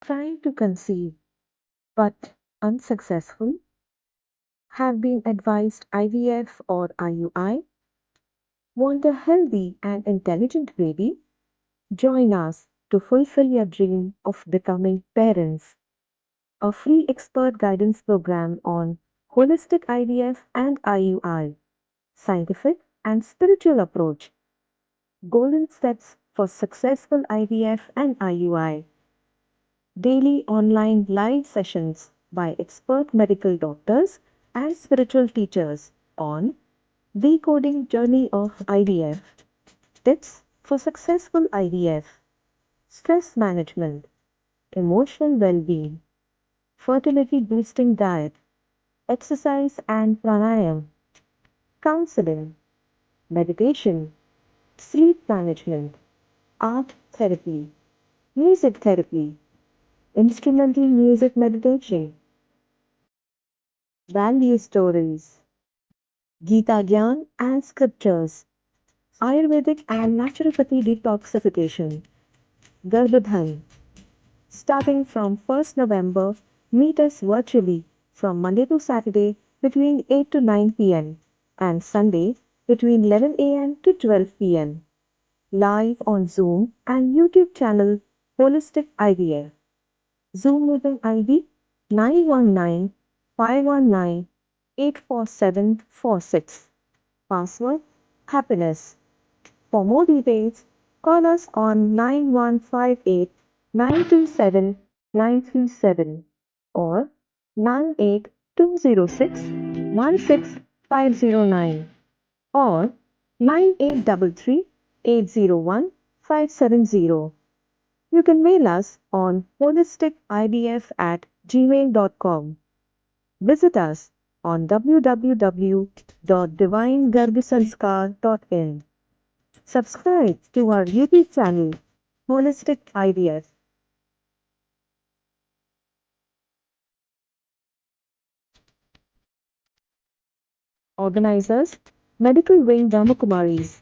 trying to conceive but unsuccessful, have been advised IVF or IUI, want a healthy and intelligent baby? Join us to fulfill your dream of becoming parents. A free expert guidance program on holistic IVF and IUI, scientific and spiritual approach, golden steps for successful IVF and IUI, daily online live sessions by expert medical doctors and spiritual teachers on decoding journey of IVF, tips for successful IVF, stress management, emotional well-being, fertility boosting diet, exercise and pranayam, counseling, meditation, sleep management, art therapy, music therapy, instrumental music meditation, value stories, Gita Gyan and scriptures, Ayurvedic and naturopathy detoxification, Garbhadhan. Starting from 1st November, meet us virtually from Monday to Saturday between 8 to 9 pm and Sunday between 11 am to 12 pm. Live on Zoom and YouTube channel Holistic IVF. Zoom meeting ID 919 519 84746. Password happiness. For more details, call us on 9158 927 937 or 98206 16509 or 9833 801 570. You can mail us on holisticivf@gmail.com. Visit us on www.divinegarbhasanskar.in. Subscribe to our YouTube channel, Holistic IVF. Organizers, Medical Wing Brahmakumaris,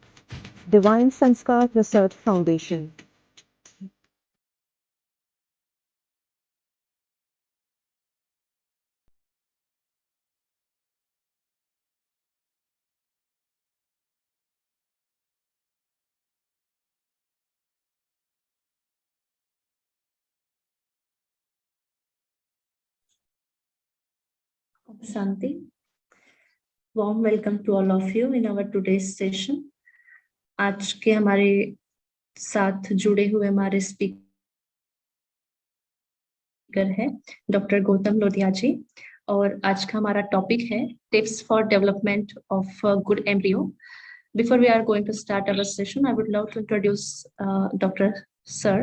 Divine Sanskar Research Foundation. Shanti, warm welcome to all of you in our today's session. आज के हमारे साथ जुड़े हुए हमारे speaker है doctor Gautam Lodhia जी और आज का हमारा टॉपिक है tips for development of good embryo. Before we are going to start our session, I would love to introduce Dr. Sir.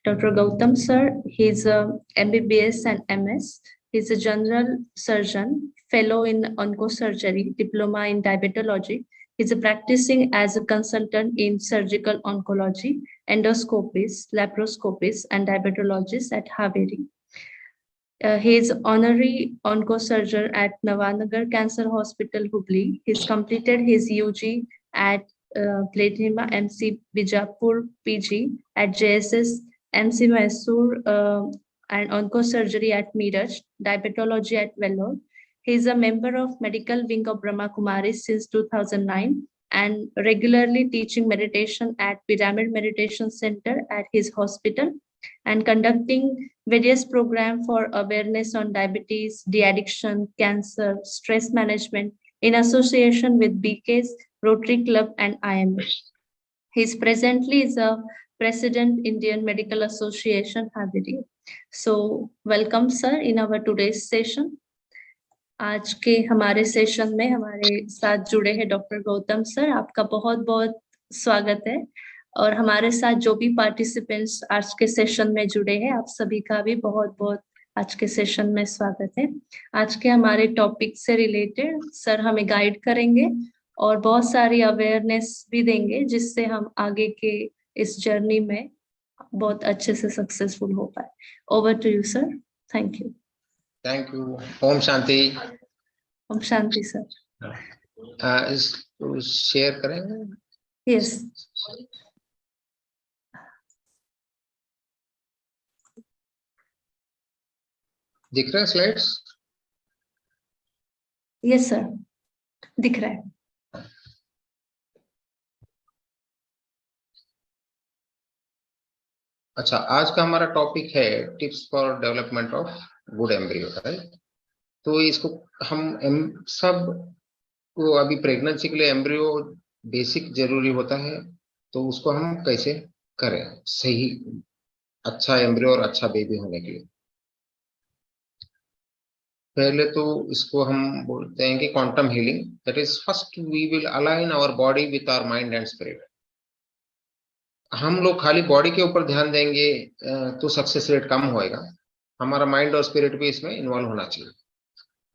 Dr. Gautam Sir, he is a MBBS and MS. He is a general surgeon, fellow in oncosurgery, diploma in diabetology. He is practicing as a consultant in surgical oncology, endoscopist, laparoscopist, and diabetologist at Haveri. He is honorary oncosurgeon at Navanagar Cancer Hospital, Hubli. He's completed his UG at Platinum MC Bijapur PG at JSS MC Mysore and oncosurgery at Meerut, diabetology at Vellore. He is a member of medical wing of Brahma Kumaris since 2009 and regularly teaching meditation at Pyramid Meditation Center at his hospital and conducting various programs for awareness on diabetes, de-addiction, cancer, stress management in association with BK's Rotary Club and IMA. He is presently is a President Indian Medical Association Haveri. So welcome sir in our today's session. आज के हमारे session में हमारे साथ जुड़े हैं doctor Gautam sir. आपका बहुत बहुत स्वागत है और हमारे साथ जो भी पार्टिसिपेंट्स आज के सेशन में जुड़े हैं आप सभी का भी बहुत बहुत आज के सेशन में स्वागत है. आज के हमारे टॉपिक से रिलेटेड सर हमें गाइड करेंगे और बहुत सारी अवेयरनेस भी देंगे जिससे हम आगे के इस जर्नी में बहुत अच्छे से सक्सेसफुल हो पाए. Over to you sir. Thank you. Thank you. Om Shanti. Om Shanti sir. Share करेंगे? Yes. दिख रहे हैं स्लाइड्स? यस सर, दिख रहा है। अच्छा, आज का हमारा टॉपिक है tips for development of good embryo, right? तो इसको हम सब को अभी प्रेगनेंसी के लिए एम्ब्रियो बेसिक जरूरी होता है, तो उसको हम कैसे करें सही अच्छा एम्ब्रियो और अच्छा बेबी होने के लिए। पहले तो इसको हम बोलते हैं कि quantum healing, that is first we will align our body with our mind and spirit. हम लोग खाली बॉडी के ऊपर ध्यान देंगे तो सक्सेस रेट कम होएगा। हमारा माइंड और स्पिरिट भी इसमें इन्वॉल्व होना चाहिए।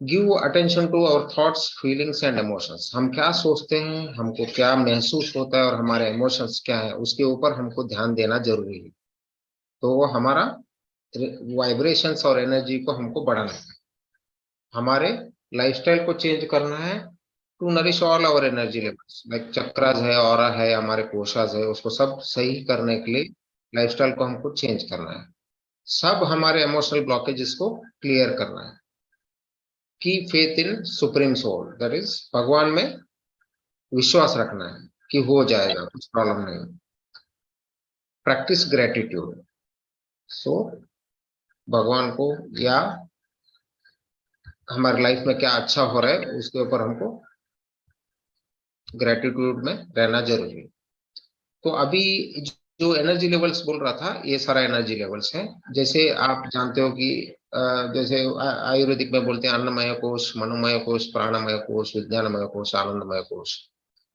Give attention to our thoughts, feelings and emotions. हम क्या सोचते हैं, हमको क्या महसूस होता है और हमारे इमोशंस क्या है, उसके ऊपर हमको ध्यान देना जरूरी है। तो वो हमारा वाइब्रेशंस और एनर्जी को हमको बढ़ाना है, हमारे लाइफस्टाइल को चेंज करना है to nourish all our energy levels. Like chakras है, ऑरा है, हमारे कोशास है, उसको सब सही करने के लिए लाइफस्टाइल को हमको चेंज करना है। सब हमारे इमोशनल ब्लॉकेजेस को क्लियर करना है। की faith in supreme soul, that is भगवान में विश्वास रखना है कि हो जाएगा, कुछ प्रॉब्लम नहीं। Practice gratitude. सो भगवान को या हमारी लाइफ में क्या अच्छा हो रहा है उसके ऊपर हमको ग्रेटिट्यूड में रहना जरूरी है। तो अभी जो एनर्जी लेवल्स बोल रहा था, ये सारा एनर्जी लेवल्स है। जैसे आप जानते हो कि जैसे आयुर्वेदिक में बोलते हैं अन्नमय कोश, मनोमय कोश, प्राणमय कोश, विज्ञानमय कोश, आनंदमय कोश।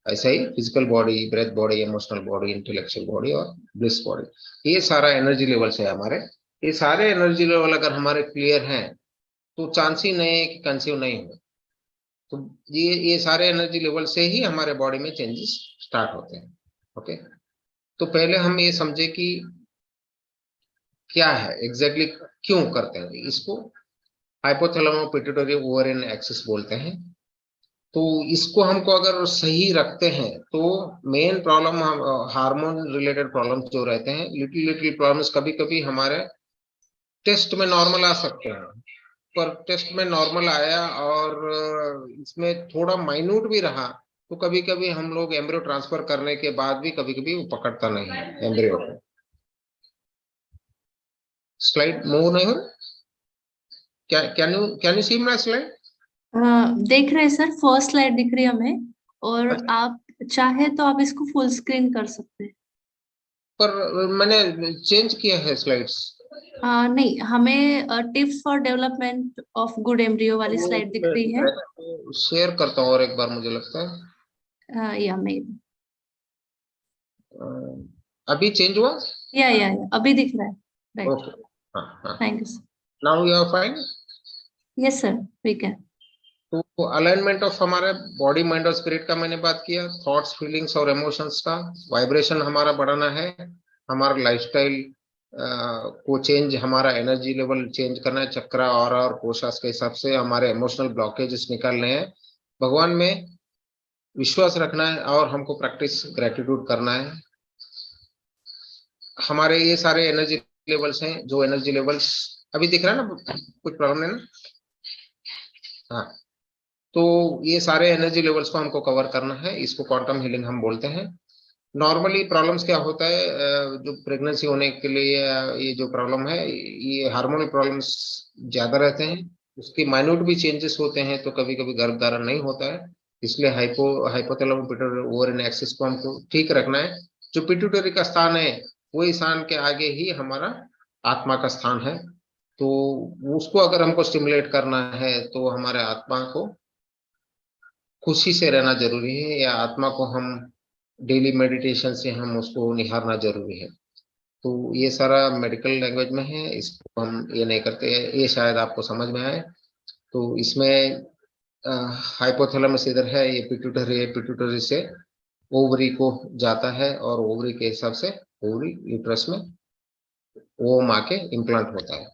ऐसा ही physical body, breath body, emotional body, intellectual body और ब्लिस बॉडी, ये सारा एनर्जी लेवल्स है हमारे। ये सारे एनर्जी लेवल अगर हमारे क्लियर हैं तो चांस ही नहीं है कि कंसीव नहीं हो। तो ये सारे एनर्जी लेवल से ही हमारे बॉडी में चेंजेस स्टार्ट होते हैं। ओके, तो पहले हम ये समझे कि क्या है एग्जैक्टली, क्यों करते हैं इसको। हाइपोथैलेमो पिट्यूटरी ओवेरियन एक्सिस बोलते हैं। तो इसको हमको अगर सही रखते हैं तो main problem hormone related problem जो रहते हैं, लिटिल लिटिल प्रॉब्लम्स कभी कभी हमारे टेस्ट में नॉर्मल आ सकते हैं, पर टेस्ट में नॉर्मल आया और इसमें थोड़ा माइन्यूट भी रहा तो कभी कभी हम लोग एम्ब्रियो ट्रांसफर करने के बाद भी कभी कभी वो पकड़ता नहीं है एम्ब्रियो को। स्लाइड मूव नहीं हो, क्या can you see my slide? देख रहे हैं सर, फर्स्ट स्लाइड दिख रही है हमें, और अच्छा। आप चाहे तो आप इसको फुल स्क्रीन कर सकते हैं। पर मैंने चेंज किया है स्लाइड्स। नहीं, हमें tips for development of good embryo वाली स्लाइड दिख रही है। शेयर करता हूँ और एक बार, मुझे लगता है या मे अभी चेंज हुआ। या अभी दिख रहा है, राइट। ओके, हाँ हाँ, thank you sir. Now you are fine. Yes sir, we can. तो अलाइनमेंट ऑफ हमारे बॉडी, माइंड और स्पिरिट का मैंने बात किया, थॉट्स, फीलिंग्स और इमोशंस का वाइब्रेशन हमारा बढ़ाना है, हमारा लाइफस्टाइल को चेंज, हमारा एनर्जी लेवल चेंज करना है, चक्रा और कोशास के हिसाब से हमारे इमोशनल ब्लॉकेजेस निकालने हैं, भगवान में विश्वास रखना है और हमको प्रैक्टिस ग्रेटिट्यूड करना है। हमारे ये सारे एनर्जी लेवल्स हैं, जो एनर्जी लेवल्स अभी दिख रहा है ना, कुछ प्रॉब्लम नहीं ना? हाँ, तो ये सारे एनर्जी लेवल्स को हमको कवर करना है, इसको क्वांटम हीलिंग हम बोलते हैं। नॉर्मली प्रॉब्लम्स क्या होता है, जो प्रेगनेंसी होने के लिए ये जो प्रॉब्लम है, ये हार्मोनल प्रॉब्लम्स ज्यादा रहते हैं, उसकी माइन्यूट भी चेंजेस होते हैं, तो कभी कभी गर्भधारण नहीं होता है। इसलिए हाइपोथैलेमो पिट्यूटरी ओवेरियन एक्सिस को हमको ठीक रखना है। जो पिट्यूटरी का स्थान है वही स्थान के आगे ही हमारा आत्मा का स्थान है, तो उसको अगर हमको स्टिमुलेट करना है तो हमारे आत्मा को खुशी से रहना जरूरी है, या आत्मा को हम डेली मेडिटेशन से हम उसको निहारना जरूरी है। तो ये सारा मेडिकल लैंग्वेज में है, इसको हम ये नहीं करते, ये शायद आपको समझ में आए। तो इसमें हाइपोथैलेमस इधर है, ये पिट्यूटरी है, पिट्यूटरी से ओवरी को जाता है और ओवरी के हिसाब से ओवरी यूट्रस में ओवम आके इम्प्लांट होता है।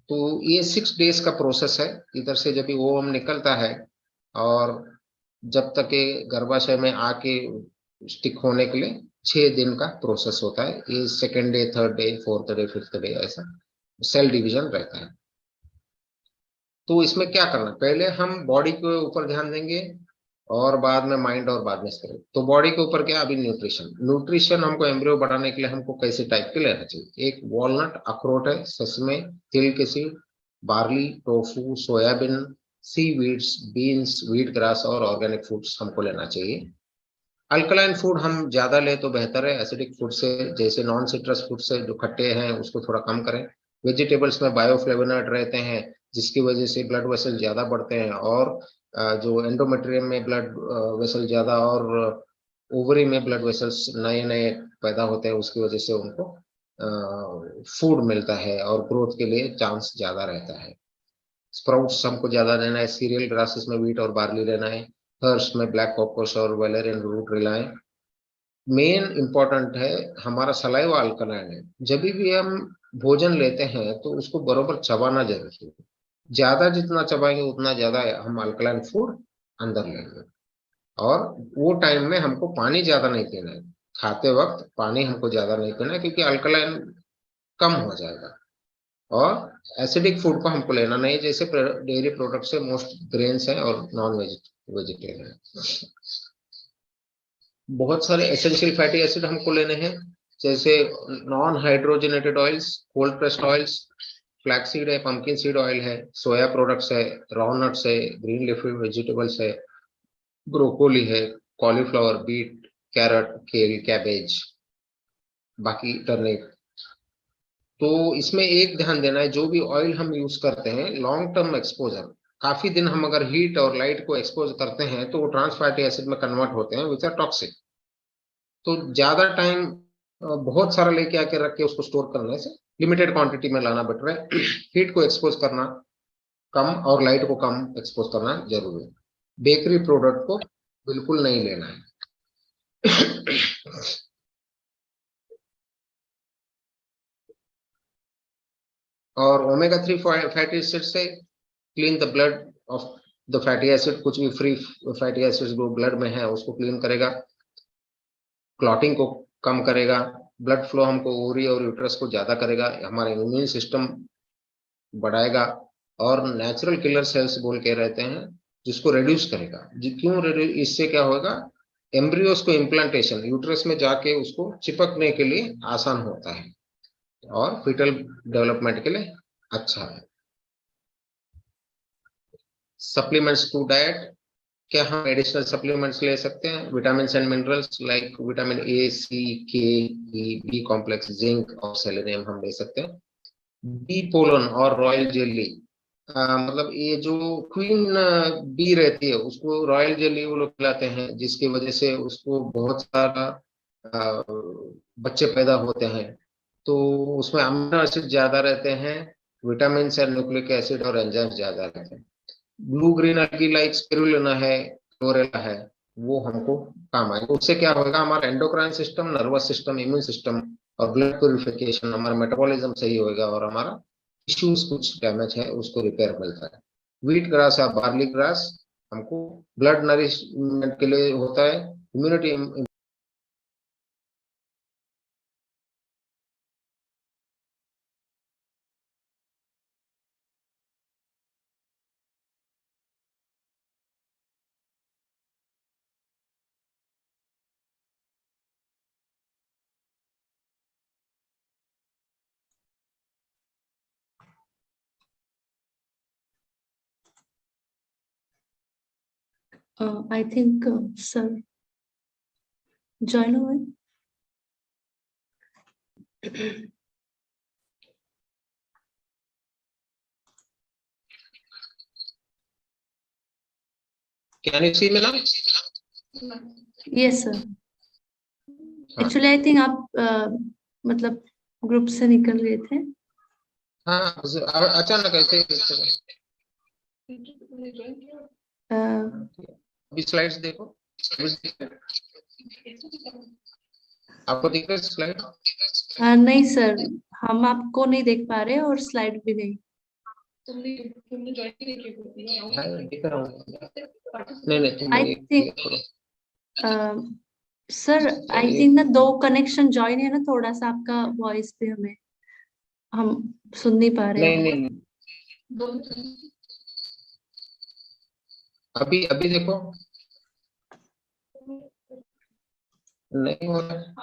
तो ये 6 डेज का प्रोसेस है, इधर से जब भी ओवम निकलता है और जब तक ये गर्भाशय में आके स्टिक होने के लिए 6 दिन का प्रोसेस होता है। ये second day, third day, fourth day, fifth day, ऐसा सेल डिवीजन रहता है। तो इसमें क्या करना, पहले हम बॉडी के ऊपर ध्यान देंगे और बाद में माइंड और बाद में करें। तो बॉडी के ऊपर क्या, अभी न्यूट्रिशन हमको एम्ब्रियो बढ़ाने के लिए हमको कैसे टाइप के लेना चाहिए। एक वॉलनट, अखरोट है, ससमे, तिल के seed, barley, tofu, soybean, seaweeds, beans, wheat grass और ऑर्गेनिक फूड्स हमको लेना चाहिए। अल्कलाइन फूड हम ज्यादा ले तो बेहतर है, एसिडिक फूड से जैसे नॉन सिट्रस फूड से जो खट्टे हैं उसको थोड़ा कम करें। वेजिटेबल्स में बायोफ्लेवोनॉइड रहते हैं जिसकी वजह से ब्लड वेसल ज्यादा बढ़ते हैं, और जो एंडोमेट्रियम में ब्लड वेसल ज्यादा और ओवरी में ब्लड वेसल्स नए नए पैदा होते हैं, उसकी वजह से उनको फूड मिलता है और ग्रोथ के लिए चांस ज्यादा रहता है। स्प्राउट्स हमको ज्यादा लेना है, सीरियल ग्रासेस में व्हीट और बार्ली लेना है, हर्ब्स में ब्लैक कॉकस और वैलेरियन रूट लेना है। मेन इंपॉर्टेंट है हमारा सलाइवा अल्कलाइन है, जब भी हम भोजन लेते हैं तो उसको बरोबर चबाना जरूरी है। ज्यादा जितना चबाएंगे उतना ज्यादा हम अल्कलाइन फूड अंदर लेंगे। और वो टाइम में हमको पानी ज्यादा नहीं पीना है, खाते वक्त पानी हमको ज्यादा नहीं पीना है क्योंकि अल्कलाइन कम हो जाएगा। और एसिडिक फूड को हमको लेना नहीं, जैसे डेयरी प्रोडक्ट से मोस्ट ग्रेन्स हैं और नॉन वेजिटेरियन। बहुत सारे एसेंशियल फैटी एसिड हमको लेने हैं, जैसे non hydrogenated oils, cold pressed oils, flaxseed है, पंपकिन सीड ऑयल है, सोया प्रोडक्ट्स है, रॉ नट्स है, ग्रीन लीफी वेजिटेबल्स है, ब्रोकोली है, कॉलीफ्लावर, बीट, कैरट, केल, कैबेज, बाकी टर्निप। तो इसमें एक ध्यान देना है, जो भी ऑयल हम यूज करते हैं लॉन्ग टर्म एक्सपोजर, काफी दिन हम अगर हीट और लाइट को एक्सपोज करते हैं तो वो ट्रांस फैटी एसिड में कन्वर्ट होते हैं विच आर टॉक्सिक। तो ज्यादा टाइम बहुत सारा लेके आके रख के उसको स्टोर करने से लिमिटेड क्वांटिटी में लाना बेटर है। हीट को एक्सपोज करना कम और लाइट को कम एक्सपोज करना जरूरी है। बेकरी प्रोडक्ट को बिल्कुल नहीं लेना है। और ओमेगा 3 फैटी एसिड से clean the blood of the fatty acid, कुछ भी फ्री फैटी एसिड जो ब्लड में है उसको क्लीन करेगा, क्लॉटिंग को कम करेगा, ब्लड फ्लो हमको ओवरी और यूट्रस को ज्यादा करेगा, हमारा इम्यून सिस्टम बढ़ाएगा, और नेचुरल किलर सेल्स बोल के रहते हैं जिसको रिड्यूस करेगा। क्यों रिड्यूस, इससे क्या होगा, एम्ब्रियोस को इम्प्लांटेशन यूट्रस में जाके उसको चिपकने के लिए आसान होता है और फीटल डेवलपमेंट के लिए अच्छा है। सप्लीमेंट्स टू डाइट, क्या हम एडिशनल सप्लीमेंट्स ले सकते हैं? Vitamin and minerals like vitamin A, C, K, B complex, zinc और सेलेनियम हम ले सकते हैं। बी पोलन और रॉयल जेली, मतलब ये जो क्वीन बी रहती है उसको रॉयल जेली वो लोग खिलाते हैं, जिसकी वजह से उसको बहुत सारा बच्चे पैदा होते हैं। तो उसमें अमीनो एसिड ज्यादा रहते हैं, विटामिन एंड न्यूक्लिक एसिड और एंजाइम ज्यादा रहते हैं। ब्लू ग्रीन अलगी लाइक स्पिरुलिना है, क्लोरेला है, वो हमको काम आएगा। उससे क्या होगा, हमारा endocrine system, nervous system, immune system और ब्लड प्यूरिफिकेशन, हमारा मेटाबॉलिज्म सही होगा और हमारा टिश्यूज कुछ डैमेज है उसको रिपेयर मिलता है। व्हीट ग्रास या बार्ली ग्रास हमको ब्लड नरिशमेंट के लिए होता है, immunity. I think, sir, join over. Can you see me now? Yes, sir. Actually, I think आप मतलब ग्रुप से निकल गए थे। हाँ, अचानक ऐसे अभी स्लाइड्स देखो, आपको दिख रहा है स्लाइड? नहीं सर, हम आपको नहीं देख पा रहे और स्लाइड भी नहीं। तुमने ज्वाइन किया? दिख रहा हूँ। नहीं I think sir, I think ना 2 कनेक्शन ज्वाइन है ना, थोड़ा सा आपका वॉइस पे हम सुन नहीं पा रहे हैं। नहीं अभी अभी देखो, नहीं हो रहा है।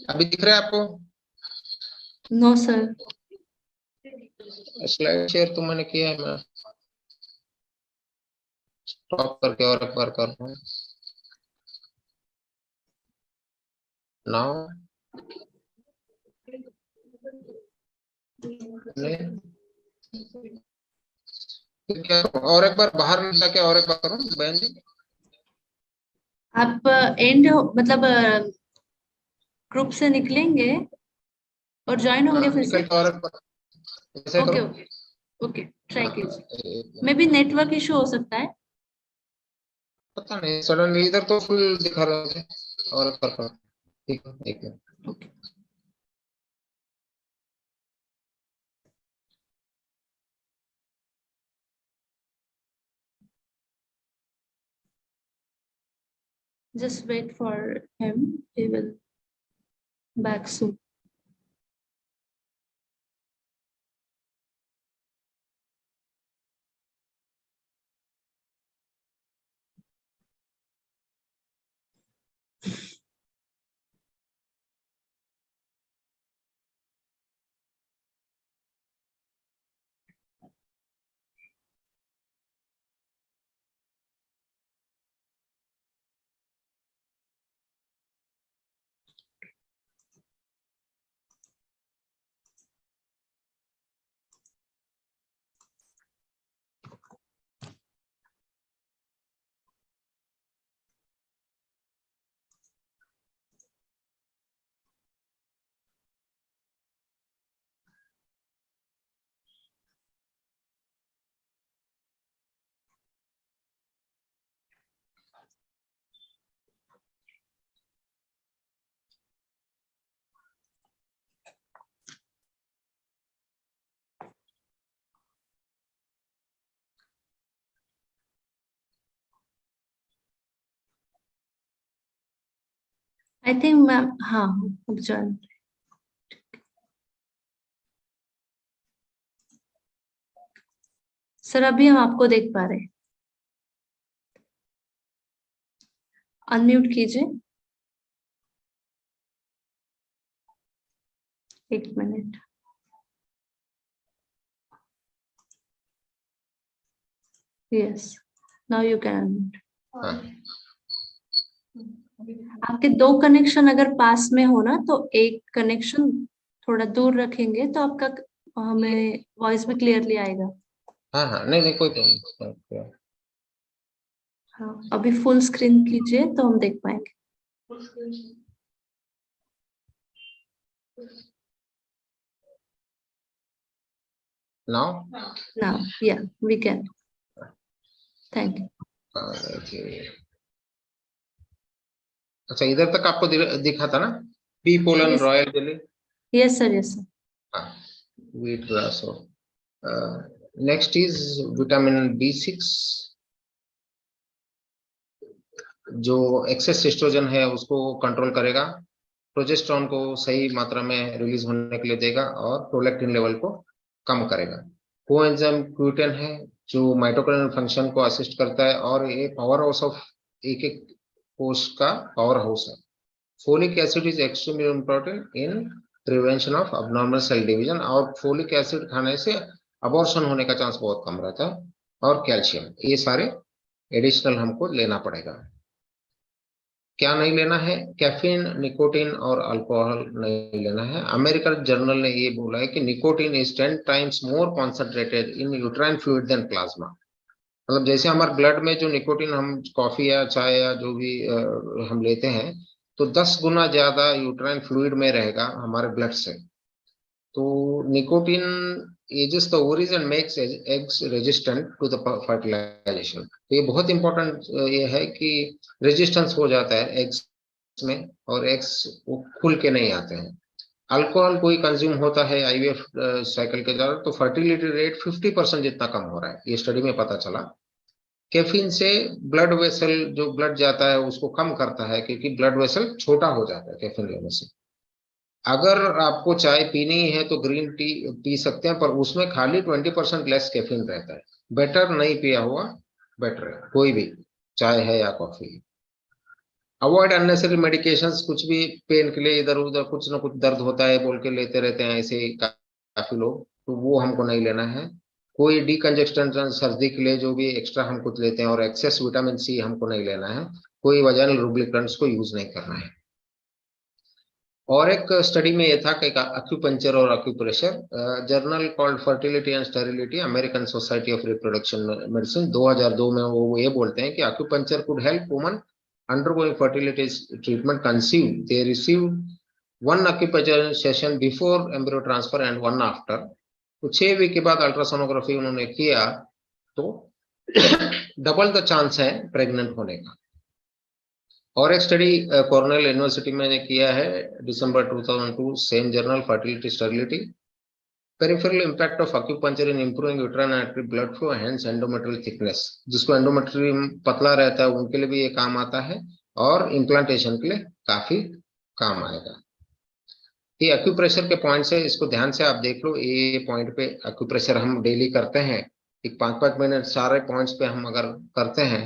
अभी दिख रहा है आपको? No sir. स्लाइड शेयर तो मैंने किया है, मैं स्टॉप करके और एक बार कर रहा हूँ। नाउ नहीं, फिर क्या करूं? और एक बार बाहर जाके और एक बार करूं बहन जी? आप एंड मतलब ग्रुप से निकलेंगे और ज्वाइन होंगे फिर से? निकल के और एक बार ऐसे ओके करूं? ओके ओके, ट्राई हाँ, कीजिए। मे बी नेटवर्क इशू हो सकता है। पता नहीं, सडनली इधर तो फुल दिखा रहा है। और एक बार करो, ठीक है, एक minute. Okay, just wait for him, he will back soon. I think ma'am, हाँ अब ज्वाइन। सर अभी हम आपको देख पा रहे हैं, अनम्यूट कीजिए। एक minute. Yes, now you can unmute. हाँ, आपके दो कनेक्शन अगर पास में हो ना, तो एक कनेक्शन थोड़ा दूर रखेंगे तो आपका हमें वॉइस भी क्लियरली आएगा। हाँ, हाँ, नहीं नहीं, कोई प्रॉब्लम। हाँ, अभी फुल स्क्रीन कीजिए तो हम देख पाएंगे। नाउ नाउ या वी कैन। Thank you. अच्छा, इधर तक आपको दिखा था ना? P pollen yes royal jelly. Yes sir, yes sir. हाँ, व्हीट ग्रास हो। नेक्स्ट इज विटामिन B6, जो एक्सेस एस्ट्रोजन है उसको कंट्रोल करेगा, प्रोजेस्टेरॉन को सही मात्रा में रिलीज होने के लिए देगा और प्रोलैक्टिन लेवल को कम करेगा। कोएंजाइम Q10 है, जो माइटोकॉन्ड्रियल फंक्शन को असिस्ट करता है और ये पावर हाउस ऑफ एक एक कोष का पावर हाउस है। Folic acid is extremely important in prevention of abnormal cell division, और फोलिक एसिड खाने से अबॉर्शन होने का चांस बहुत कम रहता है। और कैल्शियम, ये सारे एडिशनल हमको लेना पड़ेगा। क्या नहीं लेना है? कैफीन, निकोटीन और अल्कोहल नहीं लेना है। अमेरिकन जर्नल ने ये बोला है कि nicotine is 10 times more concentrated in uterine fluid than plasma. मतलब जैसे हमारे ब्लड में जो निकोटीन हम कॉफी या चाय या जो भी हम लेते हैं, तो 10 गुना ज्यादा यूट्राइन फ्लूइड में रहेगा हमारे ब्लड से। तो nicotine ages the ovaries and makes eggs resistant to the fertilization. तो ये बहुत इंपॉर्टेंट ये है कि रेजिस्टेंस हो जाता है एग्स में, और एग्स वो खुल के नहीं आते हैं। अल्कोहल कोई कंज्यूम होता है IVF साइकिल के दौरान, तो फर्टिलिटी रेट 50% जितना कम हो रहा है, ये स्टडी में पता चला। कैफीन से ब्लड वेसल, जो ब्लड जाता है उसको कम करता है, क्योंकि ब्लड वेसल छोटा हो जाता है कैफीन लेने से। अगर आपको चाय पीनी है तो ग्रीन टी पी सकते हैं, पर उसमें खाली 20% लेस कैफीन रहता है। बेटर नहीं पिया हुआ बेटर है, कोई भी, चाय है या कॉफी। अवॉइड अननेसेसरी मेडिकेशंस, कुछ भी पेन के लिए इधर उधर कुछ ना कुछ दर्द होता है बोल के लेते रहते हैं ऐसे काफी लोग, तो वो हमको नहीं लेना है। कोई डिकंजेस्टेंट सर्दी के लिए जो भी एक्स्ट्रा हम कुछ लेते हैं, और एक्सेस विटामिन सी हमको नहीं लेना है। कोई वजह लुब्रिकेंट्स को यूज नहीं करना है। और एक स्टडी में ये था कि अक्यूपंचर और acupressure, journal called fertility and sterility, American Society of Reproduction Medicine 2002 में वो ये बोलते हैं कि acupuncture could help woman undergoing fertility treatment conceive. They received one acupuncture session before embryo transfer and one after. तो 6 week के बाद ultrasonography उन्होंने किया तो डबल द चांस है प्रेग्नेंट होने का। और एक स्टडी कॉर्नेल यूनिवर्सिटी में किया है दिसंबर 2002, same journal fertility sterility, peripheral impact of acupuncture in improving uterine artery blood flow hence endometrial thickness. जिसको एंडोमेट्रियम पतला रहता है उनके लिए भी ये काम आता है, और इम्प्लांटेशन के लिए काफी काम आएगा। ये अक्यूप्रेशर के पॉइंट है, इसको ध्यान से आप देख लो। ये पॉइंट पे अक्यूप्रेशर हम डेली करते हैं, एक 5-5 मिनट सारे पॉइंट्स पे हम अगर करते हैं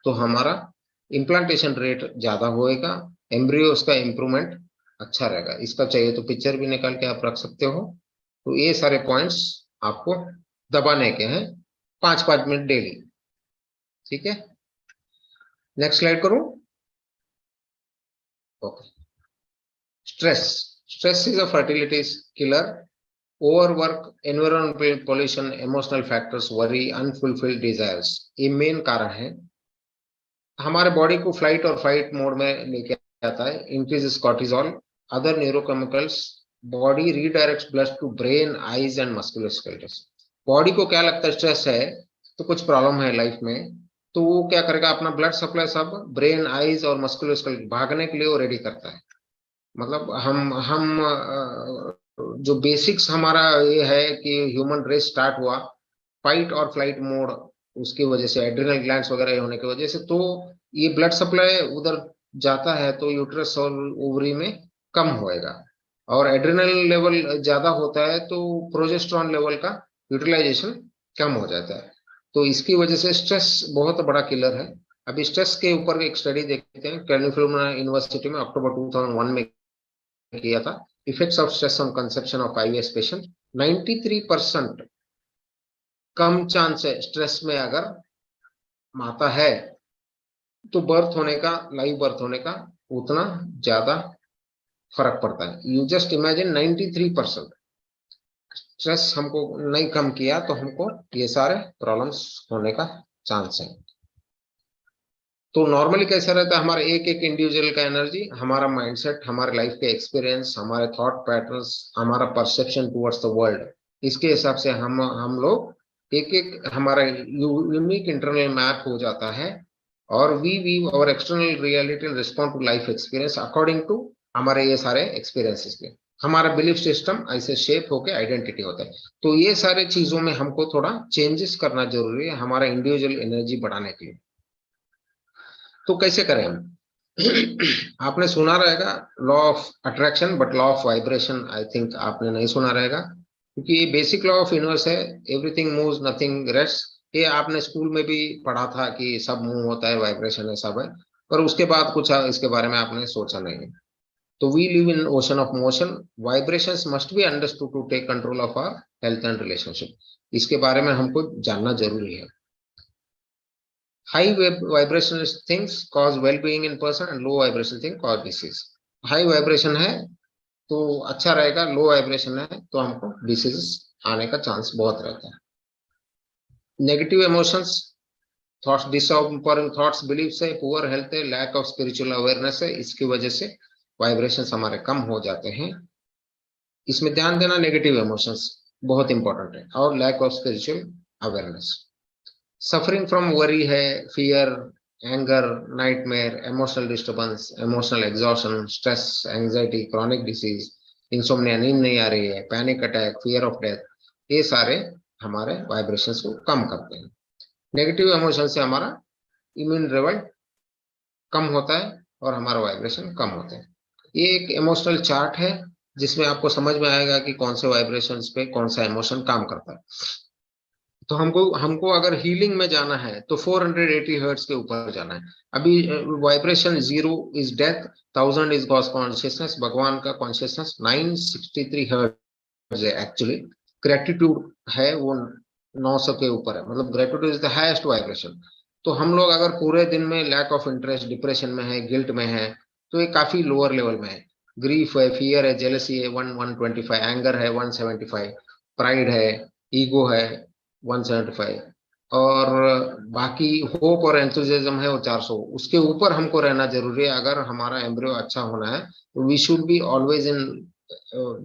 तो हमारा इम्प्लांटेशन रेट ज्यादा होएगा, एम्ब्रियो उसका इंप्रूवमेंट अच्छा रहेगा। इसका चाहिए तो पिक्चर भी निकाल के आप रख सकते हो। तो ये सारे पॉइंट्स आपको दबाने के हैं 5-5 मिनट डेली, ठीक है। नेक्स्ट स्लाइड करूं। Okay, stress is a fertility killer. Overwork, environmental pollution, emotional factors, worry, unfulfilled desires, ये मेन कारण है। हमारे बॉडी को फ्लाइट और फाइट मोड में लेके आता है। Increases cortisol, other neurochemicals, body redirects blood to brain, eyes and musculoskeletal. Body को क्या लगता है स्ट्रेस है तो कुछ प्रॉब्लम है लाइफ में, तो वो क्या करेगा, अपना ब्लड सप्लाई सब ब्रेन, आईज और मस्कुलोस्केलेटल भागने के लिए वो रेडी करता है। मतलब हम जो बेसिक्स हमारा ये है कि ह्यूमन रेस स्टार्ट हुआ फाइट और फ्लाइट मोड, उसकी वजह से एड्रिनल ग्लैंड्स वगैरह होने की वजह से, तो ये ब्लड सप्लाई उधर जाता है तो यूट्रस और ओवरी में कम होएगा, और एड्रिनल लेवल ज्यादा होता है तो प्रोजेस्टेरॉन लेवल का यूटिलाइजेशन कम हो जाता है। तो इसकी वजह से स्ट्रेस बहुत बड़ा किलर है। अभी स्ट्रेस के ऊपर एक स्टडी देखते हैं, कैलिफोर्निया यूनिवर्सिटी में अक्टूबर 2001 में किया था। Effects of stress on conception of IVF patient. 93% come chance है स्ट्रेस में अगर माता है तो बर्थ होने का, लाइव बर्थ होने का उतना ज्यादा फर्क पड़ता है। यू जस्ट इमेजिन 93% स्ट्रेस हमको नहीं कम किया तो हमको ये सारे प्रॉब्लम्स होने का चांस है। तो नॉर्मली कैसा रहता है हमारे एक एक इंडिविजुअल का एनर्जी, हमारा माइंडसेट, हमारे लाइफ के एक्सपीरियंस, हमारे थॉट पैटर्न्स, हमारा परसेप्शन टुवर्ड्स द वर्ल्ड, इसके हिसाब से हम लोग एक एक हमारा यूनिक इंटरनल मैप हो जाता है, और we weave our external reality and respond to life experience according to हमारे ये सारे एक्सपीरियंसेस के। हमारा बिलीफ सिस्टम ऐसे शेप होके आइडेंटिटी होता है। तो ये सारे चीजों में हमको थोड़ा चेंजेस करना जरूरी है हमारा इंडिविजुअल एनर्जी बढ़ाने के लिए। तो कैसे करें हम? आपने सुना रहेगा law of attraction, but law of vibration I think आपने नहीं सुना रहेगा, क्योंकि ये बेसिक लॉ ऑफ यूनिवर्स है। Everything moves, nothing rest. ये आपने स्कूल में भी पढ़ा था कि सब मूव होता है, वाइब्रेशन है, सब है, पर उसके बाद कुछ इसके बारे में आपने सोचा नहीं है। तो we live in ocean of motion, vibrations must be understood to take control of our health and relationship. इसके बारे में हमको जानना जरूरी है। High vibration things cause well-being in person and low vibration things cause disease. High vibration है तो अच्छा रहेगा, लो वाइब्रेशन है तो हमको डिसीज आने का चांस बहुत रहता है। Negative emotions, thoughts, disordering thoughts, belief है, पुअर हेल्थ है, लैक ऑफ स्पिरिचुअल अवेयरनेस है, इसकी वजह से वाइब्रेशंस हमारे कम हो जाते हैं। इसमें ध्यान देना, नेगेटिव इमोशंस बहुत इंपॉर्टेंट है, और lack of spiritual awareness. Suffering from worry है, fear, anger, nightmare, emotional disturbance, emotional exhaustion, stress, anxiety, chronic disease, insomnia, नींद नहीं आ रही है, panic attack, fear of death, ये सारे हमारे वाइब्रेशंस को कम करते हैं। नेगेटिव इमोशन से हमारा इम्यून लेवल कम होता है और हमारा वाइब्रेशन कम होता है। ये एक इमोशनल चार्ट है जिसमें आपको समझ में आएगा कि कौन से वाइब्रेशंस पे कौन सा इमोशन काम करता है। तो हमको अगर हीलिंग में जाना है तो 480 हर्ट्ज के ऊपर जाना है। अभी vibration 0 is death, 1000 is God consciousness, भगवान का कॉन्शियसनेस 963 हर्ट्ज है एक्चुअली। ग्रेटिट्यूड है वो 900 के ऊपर है, मतलब gratitude is the highest vibration. तो हम लोग अगर पूरे दिन में लैक ऑफ इंटरेस्ट, डिप्रेशन में है, गिल्ट में है, तो ये काफी लोअर लेवल में है। ग्रीफ है, फियर है, जेलसी है 125, एंगर है 175, प्राइड है, ईगो है 175, और बाकी होप और एंथुसियाज्म है वो 400। उसके ऊपर हमको रहना जरूरी है अगर हमारा एम्ब्रियो अच्छा होना है। तो we should be always in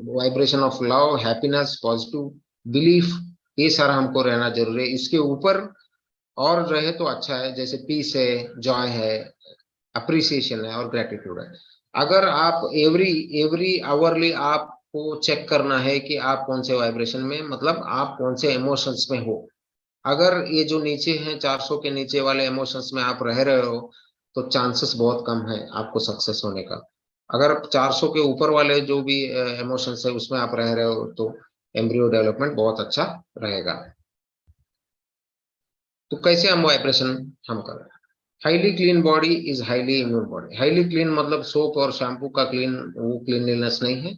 vibration of love, happiness, positive belief, ये सारा हमको रहना जरूरी है। इसके ऊपर और रहे तो अच्छा है, जैसे पीस है, जॉय है, अप्रिसिएशन है और ग्रेटिट्यूड है। अगर आप एवरी एवरी आवरली आपको चेक करना है कि आप कौन से वाइब्रेशन में, मतलब आप कौन से इमोशंस में हो। अगर ये जो नीचे हैं 400 के नीचे वाले इमोशंस में आप रह रहे हो, तो चांसेस बहुत कम है आपको सक्सेस होने का। अगर 400 के ऊपर वाले जो भी इमोशंस है उसमें आप रह रहे हो, तो एम्ब्रियो डेवलपमेंट बहुत अच्छा रहेगा। तो कैसे हम वाइब्रेशन हम करें? Highly clean body is highly immune body. Highly clean मतलब सोप और शैम्पू का क्लीन, वो क्लीनलीनेस नहीं है।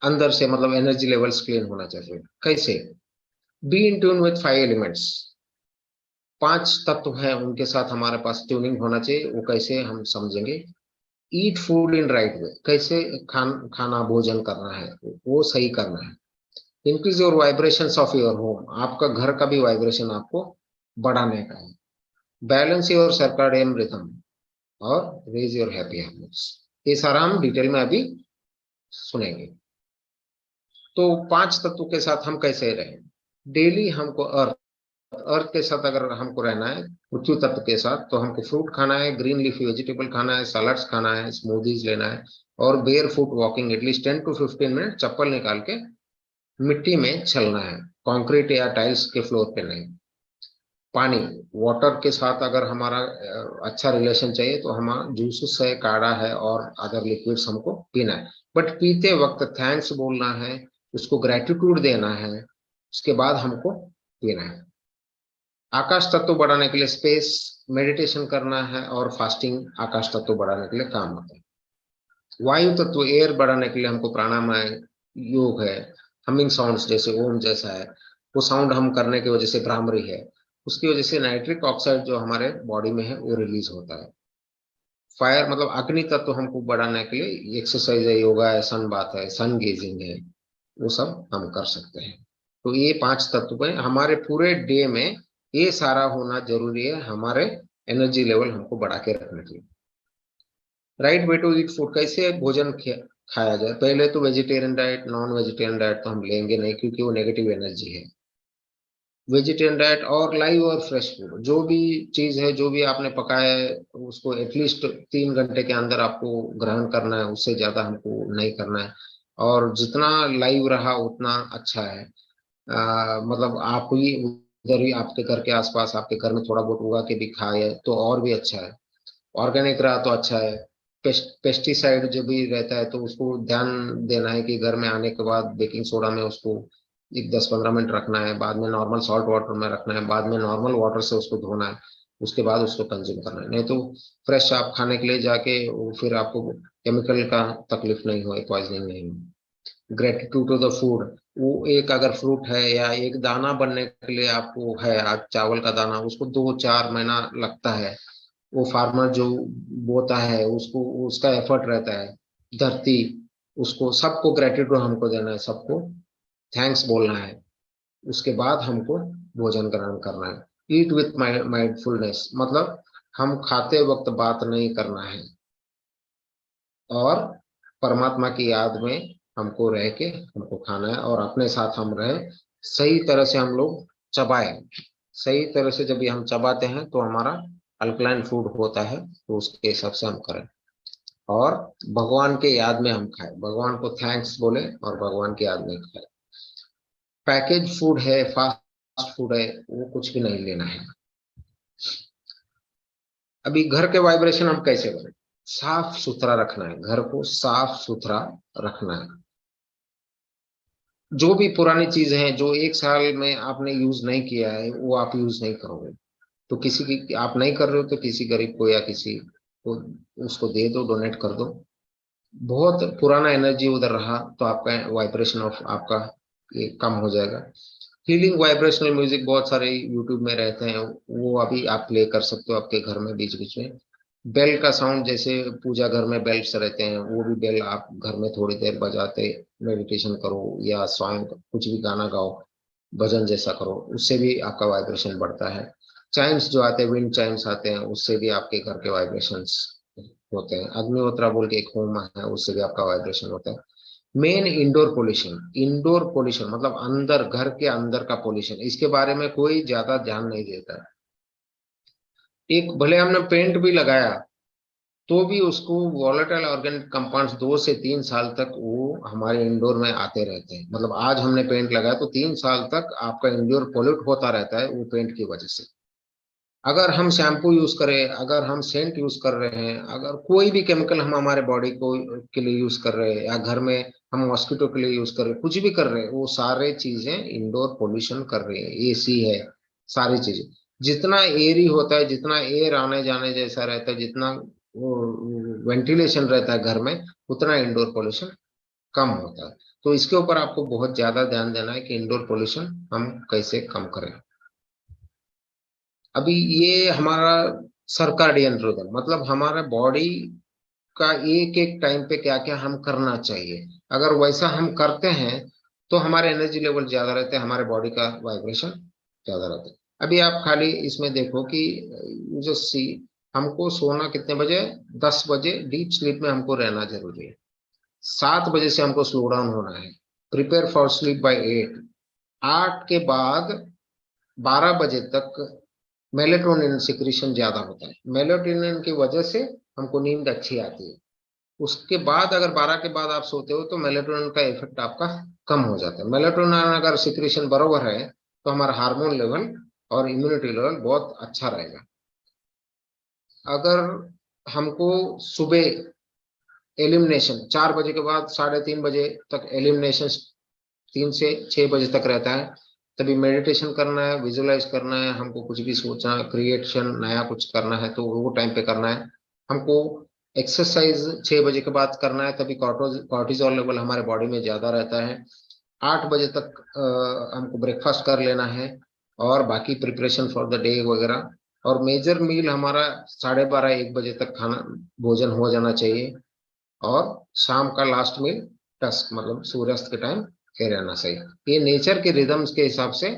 अंदर से मतलब एनर्जी लेवल्स क्लीन होना चाहिए। कैसे? Be in tune with 5 elements. 5 तत्व हैं, उनके साथ हमारे पास ट्यूनिंग होना चाहिए। वो कैसे हम समझेंगे? Eat food in right way. कैसे खाना भोजन करना है, वो सही करना है। Increase your vibration of your home. आपका घर का भी वाइब्रेशन आपको बढ़ाने का है। बैलेंस योर सर्काडियन रिथम और रेज योर हैप्पी हैबिट्स। ये सारा हम डिटेल में अभी सुनेंगे। तो 5 तत्वों के साथ हम कैसे रहें? डेली हमको अर्थ के साथ अगर हमको रहना है, पृथ्वी तत्व के साथ, तो हमको फ्रूट खाना है, ग्रीन लीफी वेजिटेबल खाना है, सलाड्स खाना है, स्मूदीज लेना है, और barefoot walking at least 10 to 15 minute चप्पल निकाल के मिट्टी में चलना है, कंक्रीट या टाइल्स के फ्लोर पे नहीं। पानी, वाटर के साथ अगर हमारा अच्छा रिलेशन चाहिए तो हम जूसेस है, काढ़ा है और अदर लिक्विड्स हमको पीना है। बट पीते वक्त थैंक्स बोलना है, उसको ग्रेटिट्यूड देना है, उसके बाद हमको पीना है। आकाश तत्व बढ़ाने के लिए स्पेस, मेडिटेशन करना है, और फास्टिंग आकाश तत्व बढ़ाने के लिए काम आता है। वायु तत्व एयर बढ़ाने के लिए हमको प्राणायाम है, योग है, हमिंग साउंड्स जैसे ओम जैसा है, वो साउंड हम करने की वजह से भ्रामरी है, उसकी वजह से नाइट्रिक ऑक्साइड जो हमारे बॉडी में है वो रिलीज होता है। फायर मतलब अग्नि तत्व हमको बढ़ाने के लिए एक्सरसाइज है, योगा है, सन बात है, सन गेजिंग है, वो सब हम कर सकते हैं। तो ये 5 तत्व है हमारे पूरे डे में, ये सारा होना जरूरी है हमारे एनर्जी लेवल हमको बढ़ा के रखने के लिए। Right way to eat food, कैसे भोजन खाया जाए? पहले तो vegetarian diet, non vegetarian diet तो हम लेंगे नहीं क्योंकि वो नेगेटिव एनर्जी है। वेजिटेरियन डाइट और लाइव और फ्रेश फूड, जो भी चीज है, जो भी आपने पकाया है, उसको एटलीस्ट 3 घंटे के अंदर आपको ग्रहण करना है, उससे ज्यादा हमको नहीं करना है। और जितना लाइव रहा उतना अच्छा है। मतलब आप ही उधर ही आपके घर के आसपास, आपके घर में थोड़ा बहुत उगा के भी खाए तो और भी अच्छा है। ऑर्गेनिक रहा तो अच्छा है। पेस्टिसाइड जो भी रहता है तो उसको ध्यान देना है कि घर में आने के बाद बेकिंग सोडा में उसको एक 10-15 मिनट रखना है, बाद में नॉर्मल सॉल्ट वाटर में रखना है, बाद में नॉर्मल वाटर से उसको धोना है, उसके बाद उसको कंज्यूम करना है। नहीं तो फ्रेश आप खाने के लिए जाके फिर आपको केमिकल का तकलीफ नहीं हो, पॉइजनिंग नहीं हो। ग्रेटिट्यूड टू द फूड, वो एक अगर फ्रूट है या एक दाना बनने के लिए आपको है, आज चावल का दाना, उसको 2-4 महीना लगता है। वो फार्मर जो बोता है उसको, उसका एफर्ट रहता है, धरती, उसको सबको ग्रेटिट्यूड हमको देना है, सबको थैंक्स बोलना है, उसके बाद हमको भोजन ग्रहण करना है। ईट विथ माइंडफुलनेस मतलब हम खाते वक्त बात नहीं करना है, और परमात्मा की याद में हमको रह के हमको खाना है, और अपने साथ हम रहे, सही तरह से हम लोग चबाए। सही तरह से जब ये हम चबाते हैं तो हमारा अल्कलाइन फूड होता है, तो उसके हिसाब से हम करें, और भगवान के याद में हम खाएं, भगवान को थैंक्स बोले और भगवान की याद में खाएं। पैकेज फूड है, फास्ट फूड है, वो कुछ भी नहीं लेना है। अभी घर के वाइब्रेशन हम कैसे करें? साफ सुथरा रखना है, घर को साफ सुथरा रखना है। जो भी पुरानी चीजें हैं जो 1 साल में आपने यूज नहीं किया है वो आप यूज नहीं करोगे। तो किसी की आप नहीं कर रहे हो तो किसी गरीब को या किसी को उसको दे दो, डोनेट कर दो। बहुत पुराना एनर्जी उधर रहा तो आपका वाइब्रेशन ऑफ आपका ये कम हो जाएगा। हीलिंग वाइब्रेशनल म्यूजिक बहुत सारे यूट्यूब में रहते हैं, वो अभी आप प्ले कर सकते हो आपके घर में बीच बीच में। बेल का साउंड, जैसे पूजा घर में बेल्स रहते हैं, वो भी बेल आप घर में थोड़ी देर बजाते मेडिटेशन करो या सॉन्ग कुछ भी गाना गाओ, भजन जैसा करो, उससे भी आपका वाइब्रेशन बढ़ता है। चाइम्स जो आते हैं, विंड चाइम्स आते हैं, उससे भी आपके घर के वाइब्रेशंस होते हैं। अग्निहोत्रा बोल के एक होम है, उससे भी आपका वाइब्रेशन होता है। मेन इंडोर पोल्यूशन मतलब अंदर, घर के अंदर का पोल्यूशन, इसके बारे में कोई ज्यादा ध्यान नहीं देता है। एक भले हमने पेंट भी लगाया तो भी उसको वॉलेटाइल ऑर्गेनिक कंपाउंड्स 2 से 3 साल तक वो हमारे इंडोर में आते रहते हैं। मतलब आज हमने पेंट लगाया तो 3 साल तक आपका इंडोर पोल्यूट होता रहता है वो पेंट की वजह से। अगर हम शैम्पू यूज करें, अगर हम सेंट यूज कर रहे हैं, अगर कोई भी केमिकल हम हमारे बॉडी को के लिए यूज कर रहे हैं, या घर में हम मॉस्किटो के लिए यूज कर रहे हैं, कुछ भी कर रहे हैं, वो सारे चीजें इंडोर पोल्यूशन कर रही है। एसी है, सारी चीजें, जितना एयर होता है, जितना एयर आने जाने जैसा रहता है, जितना वेंटिलेशन रहता है घर में, उतना इंडोर पोल्यूशन कम होता है। तो इसके ऊपर आपको बहुत ज्यादा ध्यान देना है कि इंडोर पोल्यूशन हम कैसे कम करें। अभी ये हमारा सर्काडियन रिदम, मतलब हमारा बॉडी का एक एक टाइम पे क्या क्या हम करना चाहिए, अगर वैसा हम करते हैं तो हमारे एनर्जी लेवल ज्यादा रहते हैं, हमारे बॉडी का वाइब्रेशन ज्यादा रहता है। अभी आप खाली इसमें देखो कि जो सी हमको सोना कितने बजे, 10 बजे डीप स्लीप में हमको रहना जरूरी है। 7 बजे से हमको स्लो डाउन होना है। Prepare for sleep by 8। 8 के बाद 12 बजे तक मेलेटोनिन सिक्रीशन ज्यादा होता है, मेलेटोनिन की वजह से हमको नींद अच्छी आती है। उसके बाद अगर 12 के बाद आप सोते हो तो मेलेटोनिन का इफेक्ट आपका कम हो जाता है। मेलेटोनिन अगर सिक्रीशन बराबर है तो हमारा हार्मोन लेवल और इम्यूनिटी लेवल बहुत अच्छा रहेगा। अगर हमको सुबह एलिमिनेशन 4 बजे के बाद 3:30 बजे तक एलिमिनेशन 3 से 6 बजे तक रहता है, तभी मेडिटेशन करना है, विजुअलाइज करना है, हमको कुछ भी सोचना, क्रिएशन नया कुछ करना है तो वो टाइम पे करना है। हमको एक्सरसाइज 6 बजे के बाद करना है, तभी कॉर्टिजोल लेवल हमारे बॉडी में ज्यादा रहता है। 8 बजे तक हमको ब्रेकफास्ट कर लेना है और बाकी प्रिपरेशन फॉर द डे वगैरह। और मेजर मील हमारा 12:30 1 बजे तक खाना भोजन हो जाना चाहिए। और शाम का लास्ट मील टस्क मतलब सूर्यास्त के टाइम के रहना चाहिए। ये नेचर के रिदम्स के हिसाब से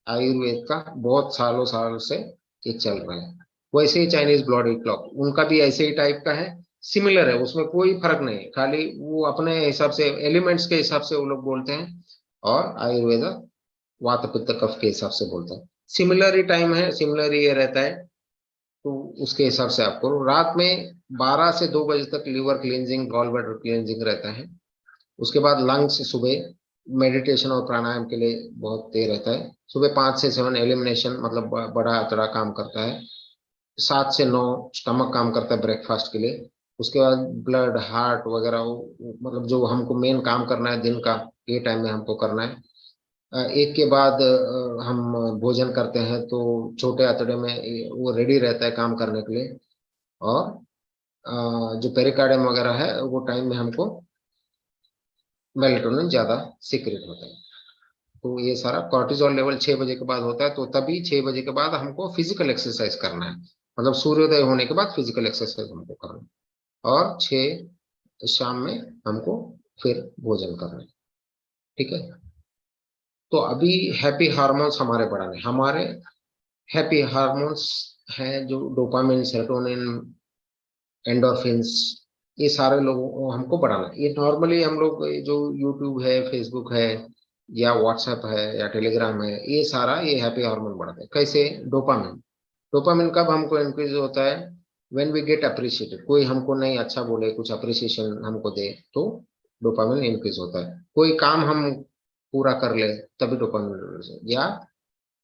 आयुर्वेद का बहुत सालों साल से ये चल रहा है। वैसे ही चाइनीज बॉडी क्लॉक उनका भी ऐसे ही टाइप का है, सिमिलर है, उसमें कोई फर्क नहीं है, खाली वो अपने हिसाब से एलिमेंट्स के हिसाब से वो लोग बोलते हैं और आयुर्वेद वात पित्त कफ के हिसाब से बोलते हैं। सिमिलर ही टाइम है, सिमिलर ही ये रहता है। तो उसके हिसाब से आपको रात में 12 से 2 बजे तक liver cleansing, gall bladder cleansing रहता है। उसके बाद लंग्स सुबह मेडिटेशन और प्राणायाम के लिए बहुत तेज रहता है। सुबह 5 से 7 एलिमिनेशन मतलब बड़ा अतड़ा काम करता है। 7 से 9 स्टमक काम करता है ब्रेकफास्ट के लिए। उसके बाद ब्लड, हार्ट वगैरह मतलब जो हमको मेन काम करना है दिन का, ये टाइम में हमको करना है। एक के बाद हम भोजन करते हैं तो छोटे आंतड़े में वो रेडी रहता है काम करने के लिए। और जो पेरिकार्डियम वगैरह है वो टाइम में हमको मेलेटोनिन ज्यादा सीक्रेट होता है। तो ये सारा कॉर्टिजोल लेवल 6 बजे के बाद होता है, तो तभी 6 बजे के बाद हमको फिजिकल एक्सरसाइज करना है। मतलब सूर्योदय होने के बाद फिजिकल एक्सरसाइज हमको करना है और 6 शाम में हमको फिर भोजन करना है। ठीक है। तो अभी हैप्पी हार्मोन्स हमारे बढ़ाने, हमारे हैप्पी हार्मोन्स हैं जो डोपामिन, सेरोटोनिन, एंडोर्फिन्स, ये सारे लोगों को हमको बढ़ाना है। ये नॉर्मली हम लोग जो यूट्यूब है, फेसबुक है या व्हाट्सएप है या टेलीग्राम है, ये सारा ये हैप्पी हार्मोन बढ़ाते हैं। कैसे? डोपामिन। डोपामिन कब हमको इंक्रीज होता है? व्हेन वी गेट अप्रिशिएटेड, कोई हमको नहीं अच्छा बोले, कुछ अप्रिसिएशन हमको दे तो डोपामिन इंक्रीज होता है। कोई काम हम पूरा कर ले तभी डोपामिन रिलीज होता है। या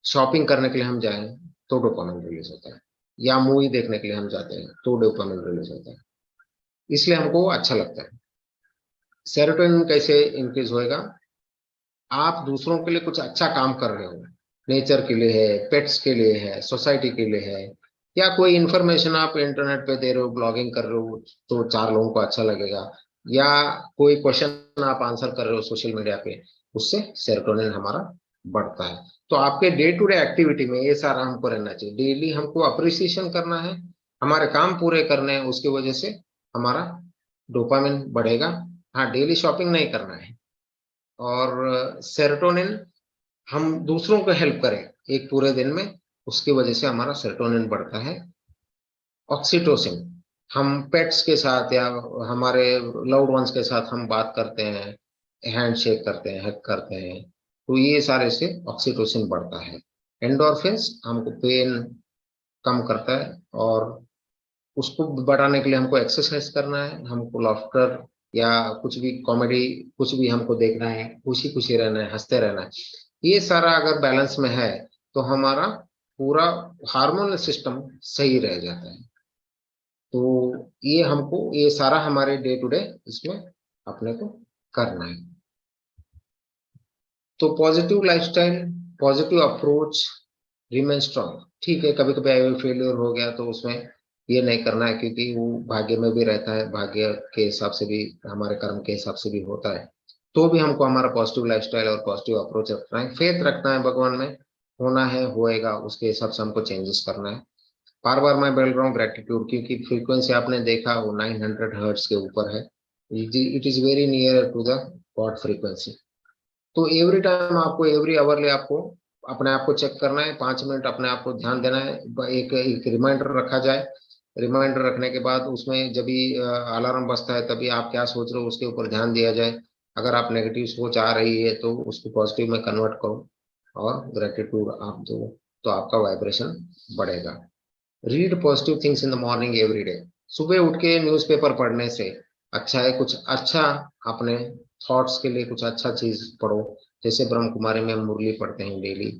शॉपिंग करने के लिए हम जाएं तो डोपामिन रिलीज होता है। या मूवी देखने के लिए हम जाते हैं तो डोपामिन रिलीज होता है, इसलिए हमको अच्छा लगता है। सेरोटोनिन कैसे इंक्रीज होएगा? आप दूसरों के लिए कुछ अच्छा काम कर रहे हो, नेचर के लिए है, पेट्स के लिए है, सोसाइटी के लिए है, या कोई इंफॉर्मेशन आप इंटरनेट पे दे रहे हो, ब्लॉगिंग कर रहे हो तो 4 लोगों को अच्छा लगेगा, या कोई क्वेश्चन आप आंसर कर रहे हो सोशल मीडिया पे, उससे सेरोटोनिन हमारा बढ़ता है। तो आपके डे टू डे एक्टिविटी में ये सारा हमको रहना चाहिए। डेली हमको अप्रिसिएशन करना है, हमारे काम पूरे करने हैं, उसकी वजह से हमारा डोपामिन बढ़ेगा। हाँ, डेली शॉपिंग नहीं करना है। और सेरोटोनिन, हम दूसरों को हेल्प करें एक पूरे दिन में, उसकी वजह से हमारा सेरोटोनिन बढ़ता है। ऑक्सीटोसिन, हम पेट्स के साथ या हमारे लव्ड वंस के साथ हम बात करते हैं, हैंड शेक करते हैं, हग करते हैं, तो ये सारे से ऑक्सीटोसिन बढ़ता है। एंडोर्फिन्स हमको पेन कम करता है, और उसको बढ़ाने के लिए हमको एक्सरसाइज करना है, हमको लाफ्टर या कुछ भी कॉमेडी, कुछ भी हमको देखना है, खुशी खुशी रहना है, हंसते रहना है। ये सारा अगर बैलेंस में है तो हमारा पूरा हार्मोनल सिस्टम सही रह जाता है। तो ये हमको, ये सारा हमारे डे टू डे इसमें अपने को करना है। तो positive lifestyle, positive approach, remain strong. ठीक है, कभी कभी फेलियर हो गया तो उसमें ये नहीं करना है, क्योंकि वो भाग्य में भी रहता है, भाग्य के हिसाब से भी, हमारे कर्म के हिसाब से भी होता है। तो भी हमको हमारा पॉजिटिव लाइफस्टाइल और पॉजिटिव अप्रोच रखना है, फेथ रखना है भगवान में, होना है होएगा, उसके हिसाब से हमको चेंजेस करना है। बार बार मैं बोल रहा हूँ ग्रेटिट्यूड, क्योंकि फ्रीक्वेंसी आपने देखा वो 900 हर्ट्ज के ऊपर है। It is very near to the god frequency. तो एवरी टाइम आपको, एवरी आवरली आपको अपने आप को चेक करना है, 5 मिनट अपने आप को ध्यान देना है। एक रिमाइंडर रखा जाए, रिमाइंडर रखने के बाद उसमें जब भी अलार्म बजता है तभी आप क्या सोच रहे हो उसके ऊपर ध्यान दिया जाए। अगर आप नेगेटिव सोच आ रही है तो उसको पॉजिटिव में कन्वर्ट करो और ग्रेटिट्यूड आप दो, तो आपका वाइब्रेशन बढ़ेगा। Read positive things in the morning every day. सुबह उठ के न्यूज़पेपर पढ़ने से अच्छा है, कुछ अच्छा अपने थॉट्स के लिए कुछ अच्छा चीज पढ़ो। जैसे ब्रह्म कुमारी में हम मुरली पढ़ते हैं डेली,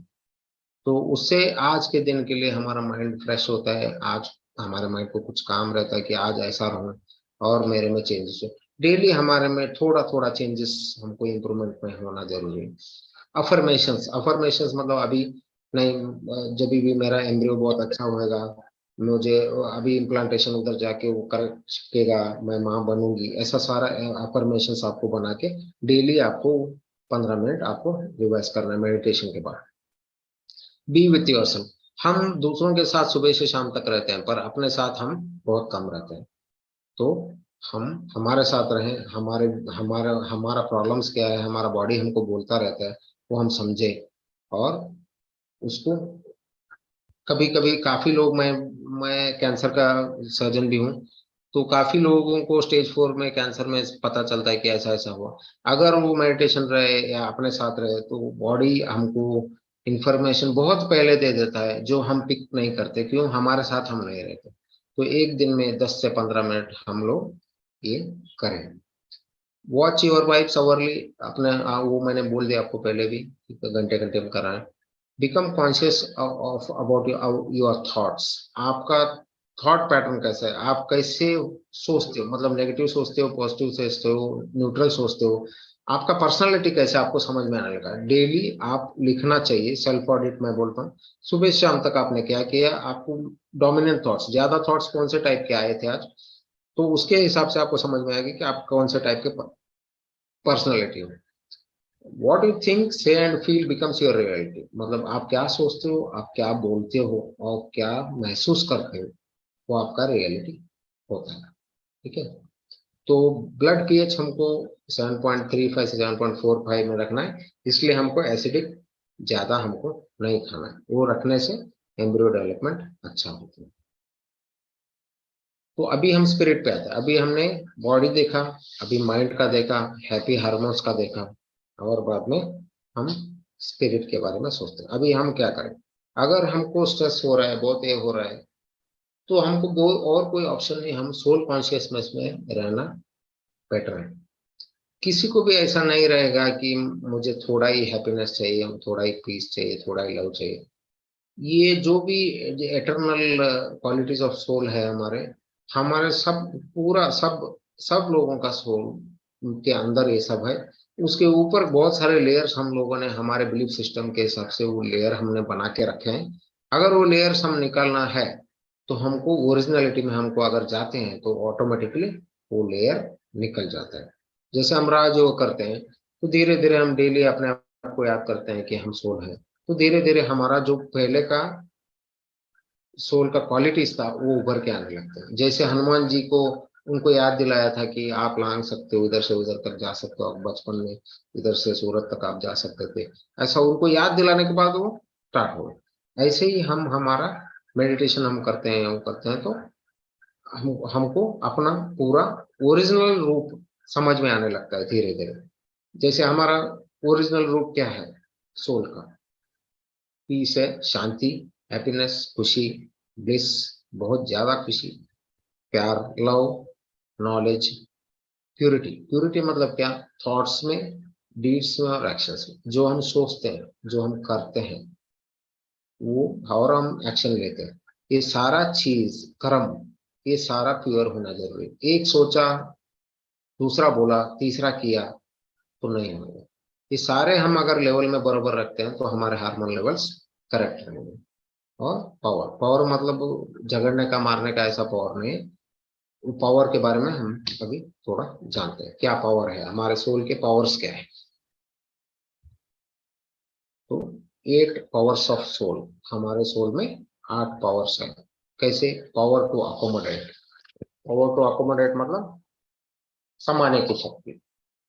तो उससे आज के दिन के लिए हमारा माइंड फ्रेश होता है। आज हमारे माइंड को कुछ काम रहता है कि आज ऐसा रहूं और मेरे में चेंजेस हो। डेली हमारे में थोड़ा थोड़ा चेंजेस हमको इम्प्रूवमेंट में होना जरूरी है। अफर्मेशंस, अफर्मेशंस मतलब अभी नहीं, जब भी मेरा एम्ब्रियो बहुत अच्छा होएगा, मुझे अभी इम्प्लांटेशन उधर जाके वो कर सकेगा, मैं माँ बनूंगी, ऐसा सारा अफर्मेशंस आपको बना के डेली आपको 15 मिनट आपको रिवाइज करना है मेडिटेशन के बाद। बी विथ योरसेल्फ, हम दूसरों के साथ सुबह से शाम तक रहते हैं, पर अपने साथ हम बहुत कम रहते हैं। तो हम हमारे साथ रहें, हमारे हमारा हमारा प्रॉब्लम्स क्या है, हमारा बॉडी हमको बोलता रहता है, वो हम समझे और उसको। कभी कभी काफी लोग, मैं कैंसर का सर्जन भी हूँ, तो काफी लोगों को स्टेज 4 में कैंसर में पता चलता है कि ऐसा ऐसा हुआ। अगर वो मेडिटेशन रहे या अपने साथ रहे तो बॉडी हमको इंफॉर्मेशन बहुत पहले दे देता है, जो हम पिक नहीं करते, क्यों, हमारे साथ हम नहीं रहते। तो एक दिन में 10 से 15 मिनट हम लोग ये करें। वॉच योर वाइब्स अवरली, अपने वो मैंने बोल दिया आपको पहले भी, घंटे घंटे में कराएं। Become conscious of about your thoughts, आपका थॉट पैटर्न कैसा है, आप कैसे सोचते हो, मतलब नेगेटिव सोचते हो, पॉजिटिव सोचते हो, न्यूट्रल सोचते हो, आपका पर्सनालिटी कैसे आपको समझ में आने लगा। डेली आप लिखना चाहिए, सेल्फ ऑडिट मैं बोलता हूँ। सुबह से शाम तक आपने क्या किया, आपको डोमिनेंट थॉट्स, ज्यादा थॉट्स कौन से टाइप के आए थे आज, तो उसके हिसाब से आपको समझ में आएगी कि आप कौन से टाइप के पर्सनालिटी हो। वॉट यू थिंक से and feel becomes your reality, मतलब आप क्या सोचते हो, आप क्या बोलते हो और क्या महसूस करते हो, वो आपका रियलिटी होता है। ठीक है, तो ब्लड पीएच हमको 7.35 से 7.45 में रखना है, इसलिए हमको एसिडिक ज्यादा हमको नहीं खाना है, वो रखने से एम्ब्रियो डेवलपमेंट अच्छा होता है। तो अभी हम स्पिरिट पे आते हैं। अभी हमने बॉडी देखा, अभी माइंड का देखा, हैप्पी हार्मोन्स का देखा, और बाद में हम स्पिरिट के बारे में सोचते हैं। अभी हम क्या करें, अगर हमको स्ट्रेस हो रहा है, बहुत ये हो रहा है, तो हमको और कोई ऑप्शन नहीं, हम सोल कॉन्शियसनेस में रहना बेटर है। किसी को भी ऐसा नहीं रहेगा कि मुझे थोड़ा ही हैप्पीनेस चाहिए, थोड़ा ही पीस चाहिए, थोड़ा ही लव चाहिए। ये जो भी एटर्नल क्वालिटीज ऑफ सोल है हमारे हमारे सब पूरा सब सब लोगों का सोल के अंदर ये सब है। उसके ऊपर बहुत सारे लेयर्स हम लोगों ने हमारे बिलीफ सिस्टम के हिसाब से वो लेयर हमने बना के रखे हैं। अगर वो लेयर्स हम निकालना है तो हमको ओरिजिनलिटी में हमको अगर जाते हैं तो ऑटोमेटिकली वो लेयर निकल जाता है। जैसे हम राज योग करते हैं तो धीरे धीरे हम डेली अपने आप को याद करते हैं कि हम सोल हैं, तो धीरे धीरे हमारा जो पहले का सोल का क्वालिटीज था वो उभर के आने लगते हैं। जैसे हनुमान जी को उनको याद दिलाया था कि आप लांग सकते हो, इधर से उधर तक जा सकते हो, आप बचपन में इधर से सूरत तक आप जा सकते थे, ऐसा उनको याद दिलाने के बाद वो स्टार्ट हो। ऐसे ही हम हमारा मेडिटेशन हम करते हैं, वो करते हैं तो हमको अपना पूरा ओरिजिनल रूप समझ में आने लगता है धीरे धीरे। जैसे हमारा ओरिजिनल रूप क्या है सोल का, पीस है, शांति, हैप्पीनेस, खुशी, ब्लिस, बहुत ज्यादा खुशी, प्यार, लव, नॉलेज, प्यूरिटी। प्यूरिटी मतलब क्या, थॉट्स में, डीड्स में और एक्शंस में, जो हम सोचते हैं, जो हम करते हैं वो, और हम एक्शन लेते हैं, ये सारा चीज कर्म, ये सारा प्योर होना जरूरी है। एक सोचा, दूसरा बोला, तीसरा किया तो नहीं होगा। ये सारे हम अगर लेवल में बराबर रखते हैं तो हमारे हार्मोन लेवल्स करेक्ट रहेंगे। और पावर, पावर मतलब झगड़ने का, मारने का ऐसा पावर नहीं है। पावर के बारे में हम अभी थोड़ा जानते हैं, क्या पावर है हमारे सोल के, पावर्स क्या है। तो 8 पावर्स ऑफ सोल, हमारे सोल में 8 पावर्स है। कैसे, power to accommodate, power to accommodate मतलब समाने की शक्ति,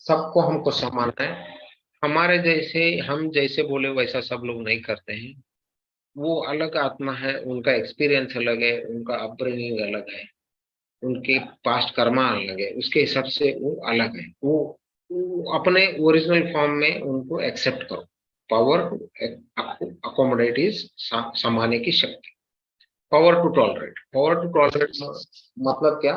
सबको हमको समाना है। हमारे जैसे, हम जैसे बोले वैसा सब लोग नहीं करते हैं। वो अलग आत्मा है, उनका एक्सपीरियंस अलग है, उनका अपब्रिंगिंग अलग है, उनके पास्ट कर्मा अलग है, उसके हिसाब से वो अलग है। वो अपने ओरिजिनल फॉर्म में उनको एक्सेप्ट करो। पावर टू अकोमोडेट इज समाने की शक्ति। Power to tolerate, power to tolerate मतलब क्या,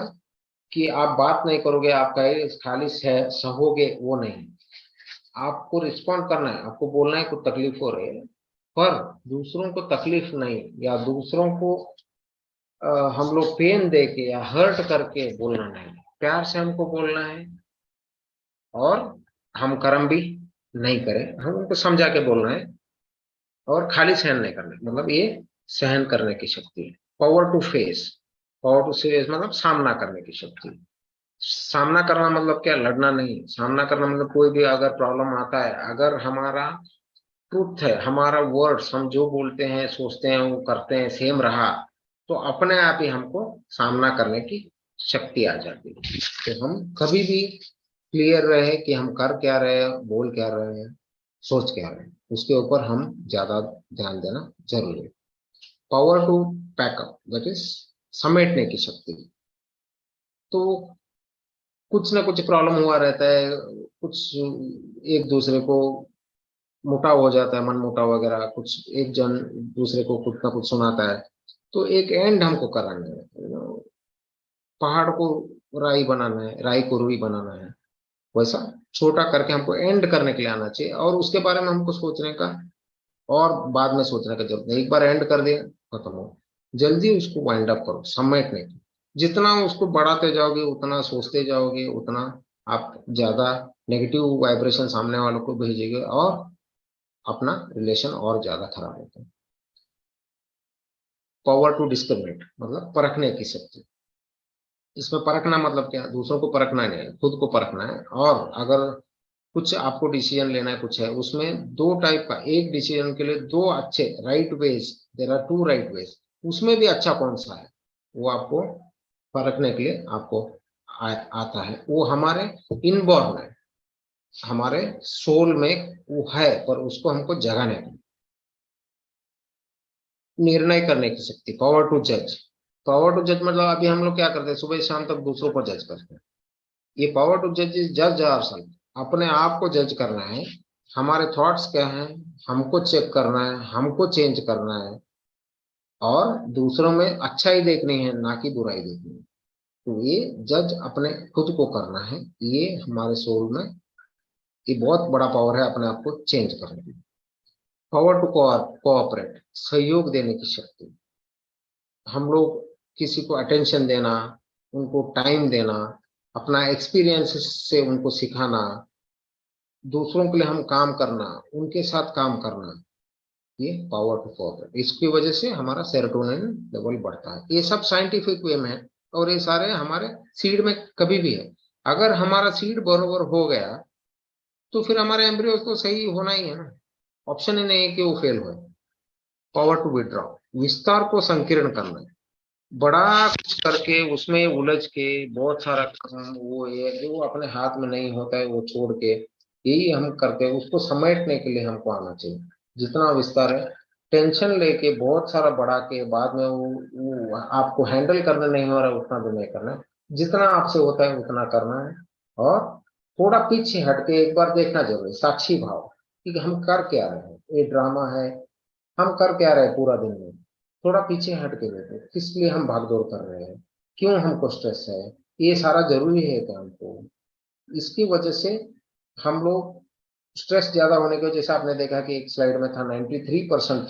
कि आप बात नहीं करोगे, आप कहे खाली सहोगे, वो नहीं। आपको रिस्पॉन्ड करना है, आपको बोलना है कुछ तकलीफ हो रही है, पर दूसरों को तकलीफ नहीं, या दूसरों को हम लोग पेन दे के या हर्ट करके बोलना नहीं, प्यार से हमको बोलना है। और हम कर्म भी नहीं करें, हम उनको समझा के बोलना है। और खाली सहन नहीं करना है, मतलब ये सहन करने की शक्ति है। Power to face, power to face मतलब सामना करने की शक्ति। सामना करना मतलब क्या, लड़ना नहीं, सामना करना मतलब कोई भी अगर प्रॉब्लम आता है, अगर हमारा ट्रूथ है, हमारा वर्ड्स, हम जो बोलते हैं, सोचते हैं, वो करते हैं सेम रहा, तो अपने आप ही हमको सामना करने की शक्ति आ जाती है। तो हम कभी भी क्लियर रहे कि हम कर क्या रहे हैं, बोल क्या रहे हैं, सोच क्या रहे हैं, उसके ऊपर हम ज्यादा ध्यान देना जरूरी है। Power to pack up, that is समेटने की शक्ति। तो कुछ ना कुछ प्रॉब्लम हुआ रहता है, कुछ एक दूसरे को मुटाव हो जाता है, मन मुटाव वगैरह कुछ, एक जन दूसरे को कुछ ना कुछ सुनाता है, तो एक एंड हमको कराना है। पहाड़ को राई बनाना है, राई को रुई बनाना है, वैसा छोटा करके हमको एंड करने के लिए आना चाहिए। और उसके बारे में हमको सोचने का और बाद में सोचने का जरूरत नहीं, एक बार एंड कर दिया खत्म हो। जल्दी उसको वाइंड अप करो, समेटने की। जितना उसको बढ़ाते जाओगे, उतना सोचते जाओगे, उतना आप ज्यादा नेगेटिव वाइब्रेशन सामने वालों को भेजेंगे और अपना रिलेशन और ज्यादा खराब होता है। पावर टू डिस्क्रिमिनेट मतलब परखने की शक्ति। इसमें परखना मतलब क्या, दूसरों को परखना नहीं है, खुद को परखना है। और अगर कुछ आपको डिसीजन लेना है, कुछ है उसमें दो टाइप का, एक डिसीजन के लिए दो अच्छे right ways, there are 2 right ways, उसमें भी अच्छा कौन सा है वो आपको परखने के लिए आपको आता है। वो हमारे इनबॉर्न है, हमारे सोल में वो है, पर उसको हमको जगाने की, निर्णय करने की शक्ति। पावर टू जज, पावर टू जज मतलब अभी हम लोग क्या करते हैं, सुबह शाम तक दूसरों को जज करते हैं। ये पावर टू जज इज जज आवरसेल्फ, अपने आप को जज करना है। हमारे थॉट्स क्या हैं, हमको चेक करना है, हमको चेंज करना है, और दूसरों में अच्छाई देखनी है, ना कि बुराई देखनी है। तो ये जज अपने खुद को करना है, ये हमारे सोल में ये बहुत बड़ा पावर है अपने आप को चेंज करने की। पावर टू कोऑपरेट, सहयोग देने की शक्ति। हम लोग किसी को अटेंशन देना, उनको टाइम देना, अपना एक्सपीरियंस से उनको सिखाना, दूसरों के लिए हम काम करना, उनके साथ काम करना, ये पावर टू फॉरवर्ड, इसकी वजह से हमारा सेरोटोनिन लेवल बढ़ता है। ये सब साइंटिफिक वे में है और ये सारे हमारे सीड में कभी भी है। अगर हमारा सीड बरोबर हो गया तो फिर हमारे एम्ब्रियो तो सही होना ही है ना, ऑप्शन ही नहीं है कि वो फेल हो। पावर टू विड्रॉ, विस्तार को संकीर्ण करना है, बड़ा कुछ करके उसमें उलझ के बहुत सारा काम, वो ये जो अपने हाथ में नहीं होता है वो छोड़ के यही हम करते हैं, उसको समेटने के लिए हमको आना चाहिए। जितना विस्तार है, टेंशन लेके बहुत सारा बढ़ा के बाद में वो आपको हैंडल करना नहीं हो रहा है, उतना भी नहीं करना है। जितना आपसे होता है उतना करना है और थोड़ा पीछे हट के एक बार देखना जरूरी है, साक्षी भाव कि हम कर क्या रहे हैं, ये ड्रामा है, हम कर क्या रहे हैं पूरा दिन में। थोड़ा पीछे हट के देखो किस लिए हम भागदौड़ कर रहे हैं, क्यों हमको स्ट्रेस है, ये सारा जरूरी है काम को। इसकी वजह से हम लोग स्ट्रेस ज्यादा होने की, जैसे आपने देखा कि एक स्लाइड में था 93%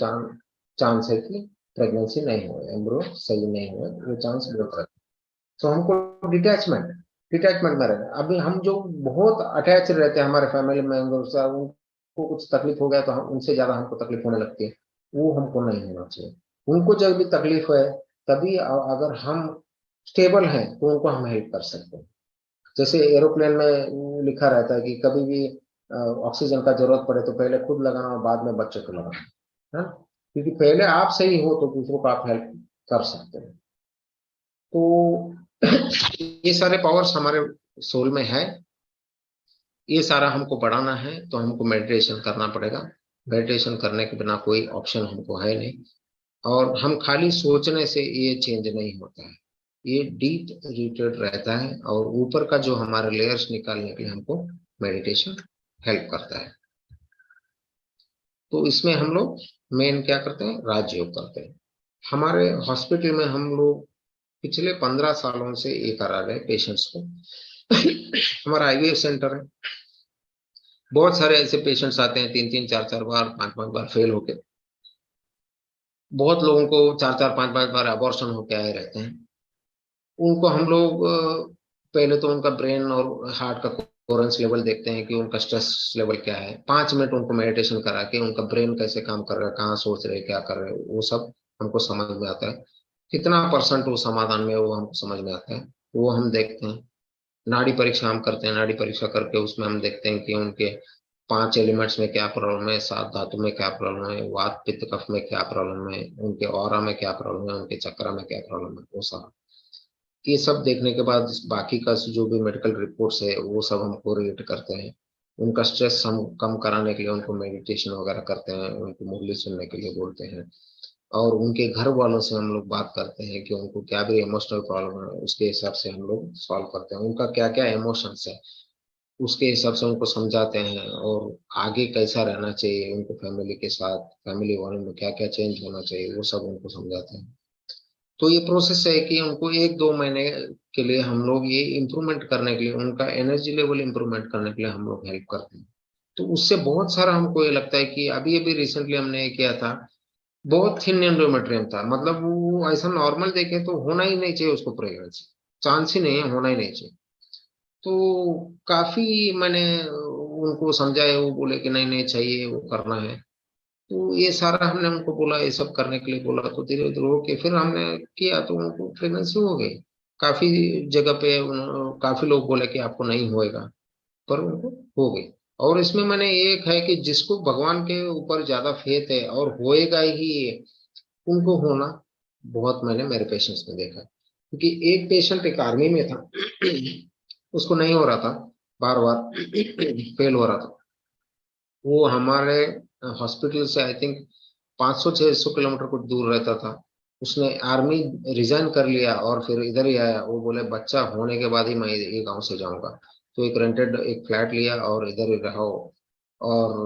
चांस है कि प्रेगनेंसी नहीं हो, एम्ब्रियो सही नहीं हो, वो चांस बहुत रहता है। तो हमको डिटैचमेंट डिटैचमेंट में रहना। अभी हम जो बहुत अटैच रहते हैं हमारे फैमिली मेंबर से, उनको कुछ तकलीफ हो गया तो हम उनसे ज्यादा हमको तकलीफ होने लगती है, वो हमको नहीं होना चाहिए। उनको जब भी तकलीफ है तभी अगर हम स्टेबल हैं तो उनको हम हेल्प कर सकते हैं। जैसे एरोप्लेन में लिखा रहता है कि कभी भी ऑक्सीजन का जरूरत पड़े तो पहले खुद लगाना और बाद में बच्चे को लगाना, है ना? क्योंकि पहले आप सही हो तो दूसरों को आप हेल्प कर सकते हैं। तो ये सारे पावर्स हमारे सोल में है, ये सारा हमको बढ़ाना है तो हमको मेडिटेशन करना पड़ेगा। मेडिटेशन करने के बिना कोई ऑप्शन हमको है नहीं, और हम खाली सोचने से ये चेंज नहीं होता है, ये डीप रूटेड रहता है और ऊपर का जो हमारे लेयर्स निकालने के लिए हमको मेडिटेशन हेल्प करता है। तो इसमें हम लोग मेन क्या करते हैं, राजयोग करते हैं। हमारे हॉस्पिटल में हम लोग पिछले 15 सालों से ये करा रहे पेशेंट्स को। हमारा आईवीएफ सेंटर है, बहुत सारे ऐसे पेशेंट्स आते हैं 3-3, 4-4 बार, 5-5 बार फेल होके। बहुत लोगों को 4-4, 5-5 बार अबॉर्शन होके आए रहते हैं। उनको हम लोग पहले तो उनका ब्रेन और हार्ट का कोरेंस लेवल देखते हैं कि उनका स्ट्रेस लेवल क्या है। 5 मिनट उनको मेडिटेशन करा के उनका ब्रेन कैसे काम कर रहा है, कहाँ सोच रहे हैं, क्या कर रहे हैं, वो सब हमको समझ में आता है। कितना परसेंट वो समाधान में, वो हमको समझ में आता है, वो हम देखते हैं। नाड़ी परीक्षा हम करते हैं, नाड़ी परीक्षा करके उसमें हम देखते हैं कि उनके 5 एलिमेंट्स में क्या प्रॉब्लम है, 7 धातु में क्या प्रॉब्लम है, वात पित्त कफ में क्या प्रॉब्लम है, उनके ऑरा में क्या प्रॉब्लम है, उनके चक्रा में क्या प्रॉब्लम है, वो सब। ये सब देखने के बाद बाकी का जो भी मेडिकल रिपोर्ट्स है वो सब हमको रिलेट करते हैं। उनका स्ट्रेस हम कम कराने के लिए उनको मेडिटेशन वगैरह करते हैं, उनको मुरली सुनने के लिए बोलते हैं, और उनके घर वालों से हम लोग बात करते हैं कि उनको क्या भी इमोशनल प्रॉब्लम है उसके हिसाब से हम लोग सॉल्व करते हैं। उनका क्या क्या इमोशंस है उसके हिसाब से उनको समझाते हैं, और आगे कैसा रहना चाहिए उनको फैमिली के साथ, फैमिली वालों में क्या क्या चेंज होना चाहिए वो सब उनको समझाते हैं। तो ये प्रोसेस है कि उनको 1-2 महीने के लिए हम लोग ये इम्प्रूवमेंट करने के लिए, उनका एनर्जी लेवल इम्प्रूवमेंट करने के लिए हम लोग हेल्प करते हैं। तो उससे बहुत सारा हमको ये लगता है कि अभी अभी रिसेंटली हमने ये किया था, बहुत थिन एंडोमेट्रियम था, मतलब वो ऐसा नॉर्मल देखे तो होना ही नहीं चाहिए उसको प्रेगनेंसी, चांस ही नहीं है, होना ही नहीं चाहिए। तो काफी मैंने उनको समझाया, वो बोले कि नहीं नहीं चाहिए, वो करना है। तो ये सारा हमने उनको बोला, ये सब करने के लिए बोला, तो धीरे धीरे होके फिर हमने किया तो उनको प्रेगनेंसी हो गई। काफी जगह पे काफी लोग बोले कि आपको नहीं होएगा, पर उनको हो गई। और इसमें मैंने एक है कि जिसको भगवान के ऊपर ज्यादा फेथ है और होएगा ही ये, उनको होना बहुत मैंने मेरे पेशेंट्स में देखा। क्योंकि एक पेशेंट एक आर्मी में था, उसको नहीं हो रहा था, बार बार फेल हो रहा था। वो हमारे हॉस्पिटल से आई थिंक 500-600 किलोमीटर कुछ दूर रहता था। उसने आर्मी रिजाइन कर लिया और फिर इधर ही आया। वो बोले बच्चा होने के बाद ही मैं ये गांव से जाऊंगा। तो एक रेंटेड एक फ्लैट लिया और इधर ही रहा। और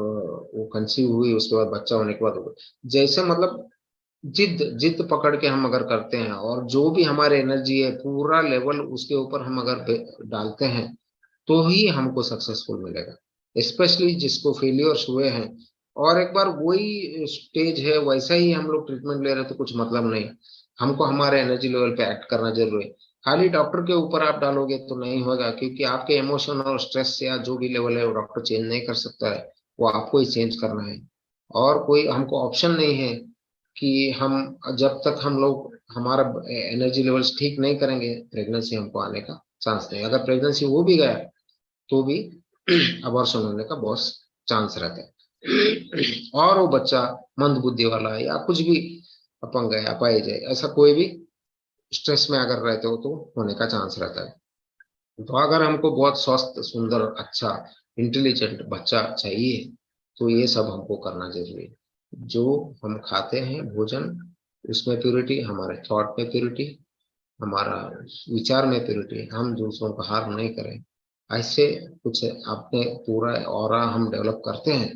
वो कंसीव हुई, उसके बाद बच्चा होने के बाद जैसे मतलब जिद जिद पकड़ के हम अगर करते हैं और जो भी हमारे एनर्जी है पूरा लेवल उसके ऊपर हम अगर डालते हैं तो ही हमको सक्सेसफुल मिलेगा। स्पेशली जिसको फेलियर्स हुए हैं और एक बार वही स्टेज है वैसा ही हम लोग ट्रीटमेंट ले रहे हैं तो कुछ मतलब नहीं। हमको हमारे एनर्जी लेवल पे एक्ट करना जरूरी है। खाली डॉक्टर के ऊपर आप डालोगे तो नहीं होगा, क्योंकि आपके इमोशन और स्ट्रेस या जो भी लेवल है वो डॉक्टर चेंज नहीं कर सकता है, वो आपको ही चेंज करना है। और कोई हमको ऑप्शन नहीं है कि हम जब तक हम लोग हमारा एनर्जी लेवल्स ठीक नहीं करेंगे, प्रेगनेंसी हमको आने का चांस नहीं। अगर प्रेगनेंसी हो भी गया तो भी अबॉर्शन होने का बहुत चांस रहता है। और वो बच्चा मंद बुद्धि वाला है या कुछ भी अपंग है, अपाहिज है, ऐसा कोई भी स्ट्रेस में अगर रहते हो तो होने का चांस रहता है। तो अगर हमको बहुत स्वस्थ, सुंदर, अच्छा, इंटेलिजेंट बच्चा चाहिए तो ये सब हमको करना जरूरी है। जो हम खाते हैं भोजन, उसमें प्योरिटी, हमारे थॉट में प्योरिटी, हमारा विचार में प्योरिटी, हम दूसरों का हार्म नहीं करें, ऐसे कुछ अपने पूरा ऑरा हम डेवलप करते हैं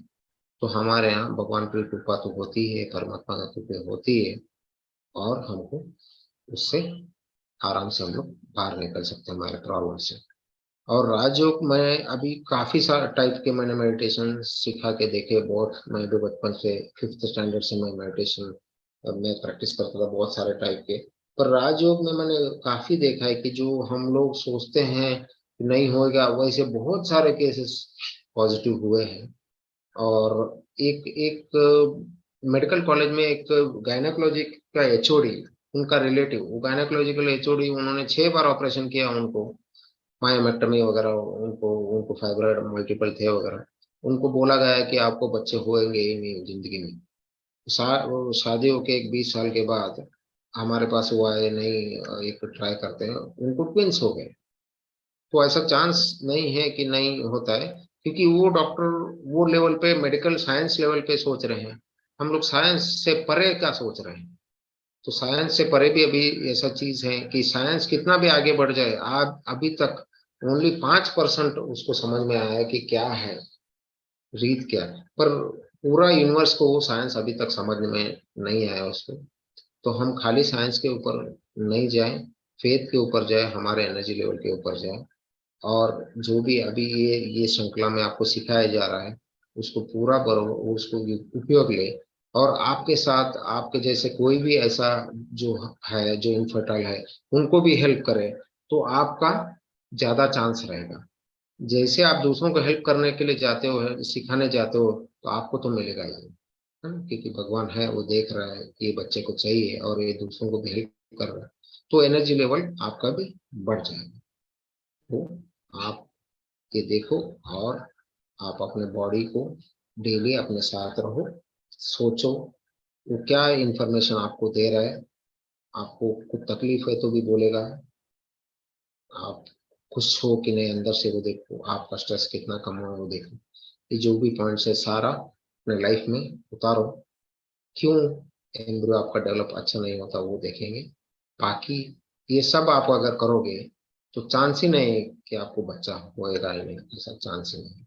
तो हमारे यहाँ भगवान की कृपा तो होती है, परमात्मा की कृपा होती है, और हमको उससे आराम से हम लोग बाहर निकल सकते हैं हमारे प्रॉब्लम से। और राजयोग में अभी काफी सारे टाइप के मैंने मेडिटेशन सिखा के देखे, बहुत। मैं भी बचपन से 5th स्टैंडर्ड से मैं मेडिटेशन में प्रैक्टिस करता था, बहुत सारे टाइप के। पर राजयोग में मैंने काफी देखा है कि जो हम लोग सोचते हैं कि नहीं होगा, वैसे बहुत सारे केसेस पॉजिटिव हुए हैं। और एक एक मेडिकल कॉलेज में एक गायनेकोलॉजी का एचओडी, उनका रिलेटिव, वो गायनेकोलॉजिकल एचओडी, उन्होंने 6 बार ऑपरेशन किया उनको, मायोमेक्टमी वगैरह, उनको उनको फाइब्रॉइड मल्टीपल थे वगैरह। उनको बोला गया है कि आपको बच्चे होंगे ही नहीं जिंदगी में। वो शादी होके एक 20 साल के बाद हमारे पास वो आए, नहीं एक ट्राई करते हैं, उनको ट्विंस हो गए। तो ऐसा चांस नहीं है कि नहीं होता है, क्योंकि वो डॉक्टर वो लेवल पे, मेडिकल साइंस लेवल पे सोच रहे हैं। हम लोग साइंस से परे का सोच रहे हैं। तो साइंस से परे भी अभी ऐसा चीज है कि साइंस कितना भी आगे बढ़ जाए, आप अभी तक ओनली 5% उसको समझ में आया है कि क्या है, रीत क्या है। पर पूरा यूनिवर्स को वो साइंस अभी तक समझ में नहीं आया उसको। तो हम खाली साइंस के ऊपर नहीं जाए, फेथ के ऊपर जाए, हमारे एनर्जी लेवल के ऊपर जाए। और जो भी अभी ये श्रृंखला में आपको सिखाया जा रहा है, उसको पूरा करो, उसको उपयोग ले। और आपके साथ आपके जैसे कोई भी ऐसा जो है, जो इनफर्टाइल है, उनको भी हेल्प करे तो आपका ज्यादा चांस रहेगा। जैसे आप दूसरों को हेल्प करने के लिए जाते हो, सिखाने जाते हो, तो आपको तो मिलेगा ही, है ना? क्योंकि भगवान है, वो देख रहा है कि ये बच्चे को चाहिए और ये दूसरों को भी हेल्प कर रहा है, तो एनर्जी लेवल आपका भी बढ़ जाएगा। तो आप ये देखो, और आप अपने बॉडी को डेली अपने साथ रहो, सोचो वो क्या इंफॉर्मेशन आपको दे रहा है। आपको कुछ तकलीफ है तो भी बोलेगा, आप खुश हो कि नहीं अंदर से वो देखो, आपका स्ट्रेस कितना कम हुआ वो देखो। ये जो भी पॉइंट्स है सारा अपने लाइफ में उतारो। क्यों एम्ब्रियो आपका डेवलप अच्छा नहीं होता वो देखेंगे। बाकी ये सब आप अगर करोगे तो चांस ही नहीं है कि आपको बच्चा होएगा ही नहीं, ऐसा चांस ही नहीं।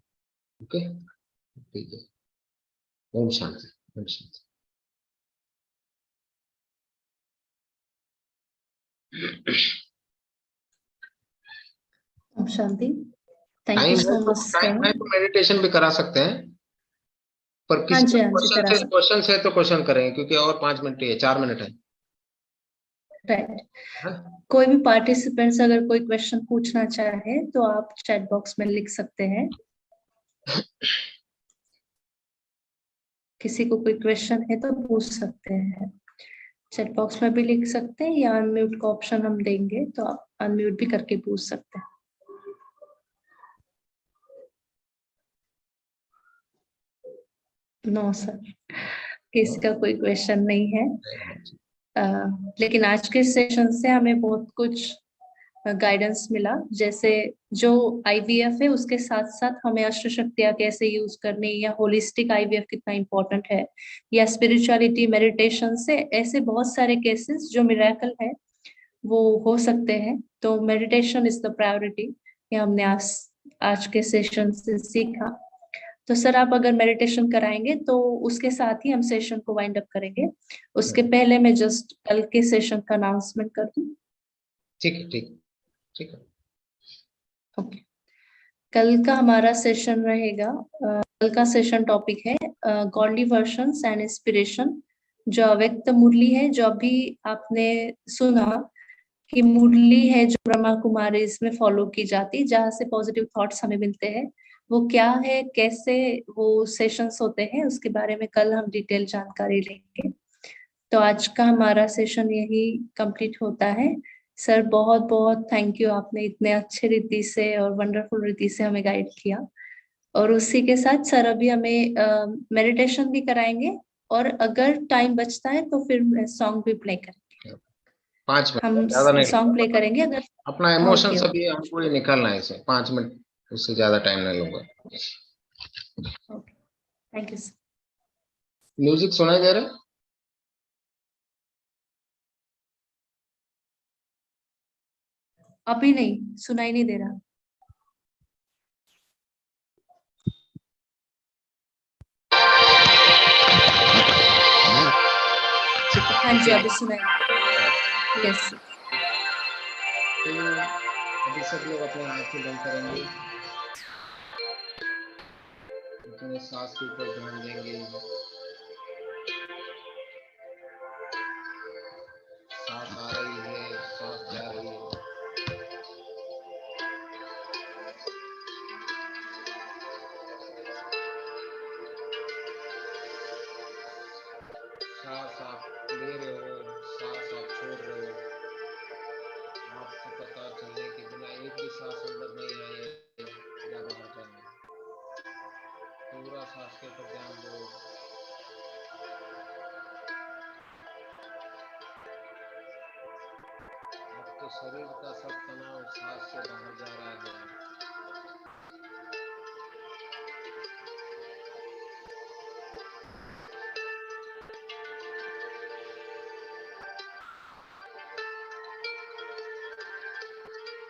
ओके, ठीक है। Om Shanti, Om Shanti. Om Shanti. Thank you time है सो तो मच टाइम सर। है तो मेडिटेशन भी करा सकते हैं। पर हाँ किसी जी, का हाँ जी, करा सकते। क्वेश्चन है तो क्वेश्चन करेंगे, क्योंकि और 5 मिनट ही है, 4 मिनट है। राइट। हाँ? कोई भी पार्टिसिपेंट्स अगर कोई क्वेश्चन पूछना चाहे तो आप चैट बॉक्स में लिख सकते हैं। किसी को कोई क्वेश्चन है तो पूछ सकते हैं, चैट बॉक्स में भी लिख सकते हैं, या अनम्यूट का ऑप्शन हम देंगे तो आप अनम्यूट भी करके पूछ सकते हैं। नो सर, किसी का कोई क्वेश्चन नहीं है। लेकिन आज के सेशन से हमें बहुत कुछ गाइडेंस मिला, जैसे जो आईवीएफ है उसके साथ साथ हमें अष्ट शक्तियां कैसे यूज करनी, या होलिस्टिक आईवीएफ कितना इंपॉर्टेंट है, या स्पिरिचुअलिटी, मेडिटेशन से ऐसे बहुत सारे केसेस जो मिरेकल है वो हो सकते हैं। तो मेडिटेशन इज द प्रायोरिटी, ये हमने आज के सेशन से सीखा। तो सर आप अगर मेडिटेशन कराएंगे तो उसके साथ ही हम सेशन को वाइंड अप करेंगे। उसके पहले मैं जस्ट कल के सेशन का अनाउंसमेंट कर दूं। ठीक है, ठीक, ठीक है। ओके, कल का हमारा सेशन रहेगा, कल का सेशन टॉपिक है गॉडली वर्शंस एंड इंस्पिरेशन, जो अव्यक्त मुरली है, जो अभी आपने सुना कि मुरली है जो ब्रह्मा कुमारी इसमें फॉलो की जाती, जहाँ से पॉजिटिव थॉट्स हमें मिलते हैं। वो क्या है, कैसे वो सेशंस होते हैं, उसके बारे में कल हम डिटेल जानकारी लेंगे। तो आज का हमारा सेशन यही कंप्लीट होता है। सर बहुत बहुत थैंक यू, आपने इतने अच्छे रीति से और वंडरफुल रीति से हमें गाइड किया। और उसी के साथ सर अभी हमें मेडिटेशन भी कराएंगे, और अगर टाइम बचता है तो फिर सॉन्ग भी प्ले करेंगे। 5 मिनट, हम ज्यादा नहीं। सॉन्ग प्ले करेंगे अगर अपना इमोशन ओके सभी हमको ये निकालना है इसे, 5 मिनट, उससे ज्यादा टाइम नहीं लूंगा। Okay, thank you sir. Music सुनाई दे रहा है? अभी नहीं, सुनाई नहीं दे रहा। हाँ जी, अभी सुनाई। यस। तो अभी सब लोग अपने आंखें बंद करेंगे, अपने सांस के ऊपर ध्यान देंगे। सांस आ रही है, सांस जा रही है। सांस आप ले रहे हो, सांस आप छोड़ रहे हो, आपको पता चलने के बिना एक भी सांस अंदर नहीं आई है या बाहर जाना है। पूरा सांस के ऊपर ध्यान दो। आपके शरीर का सब तनाव सांस से बाहर जा रहा है।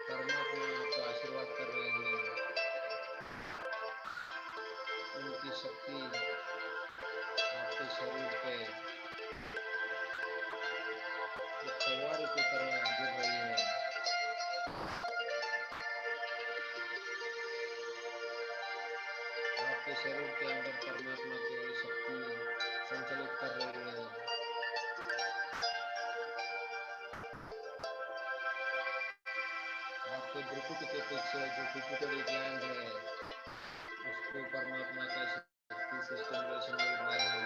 परमात्मा आपका आशीर्वाद कर रहे हैं। उनकी शक्ति आपके शरीर पे एक फव्वारे की तरह गिर रही है। आपके शरीर के अंदर परमात्मा की शक्ति संचालित कर रही है। आपके भ्रुकुट के पीछे जो पिट्यूटरी ग्लैंड है, उसको परमात्मा का शक्ति से स्टिमुलेशन मिल रहा है।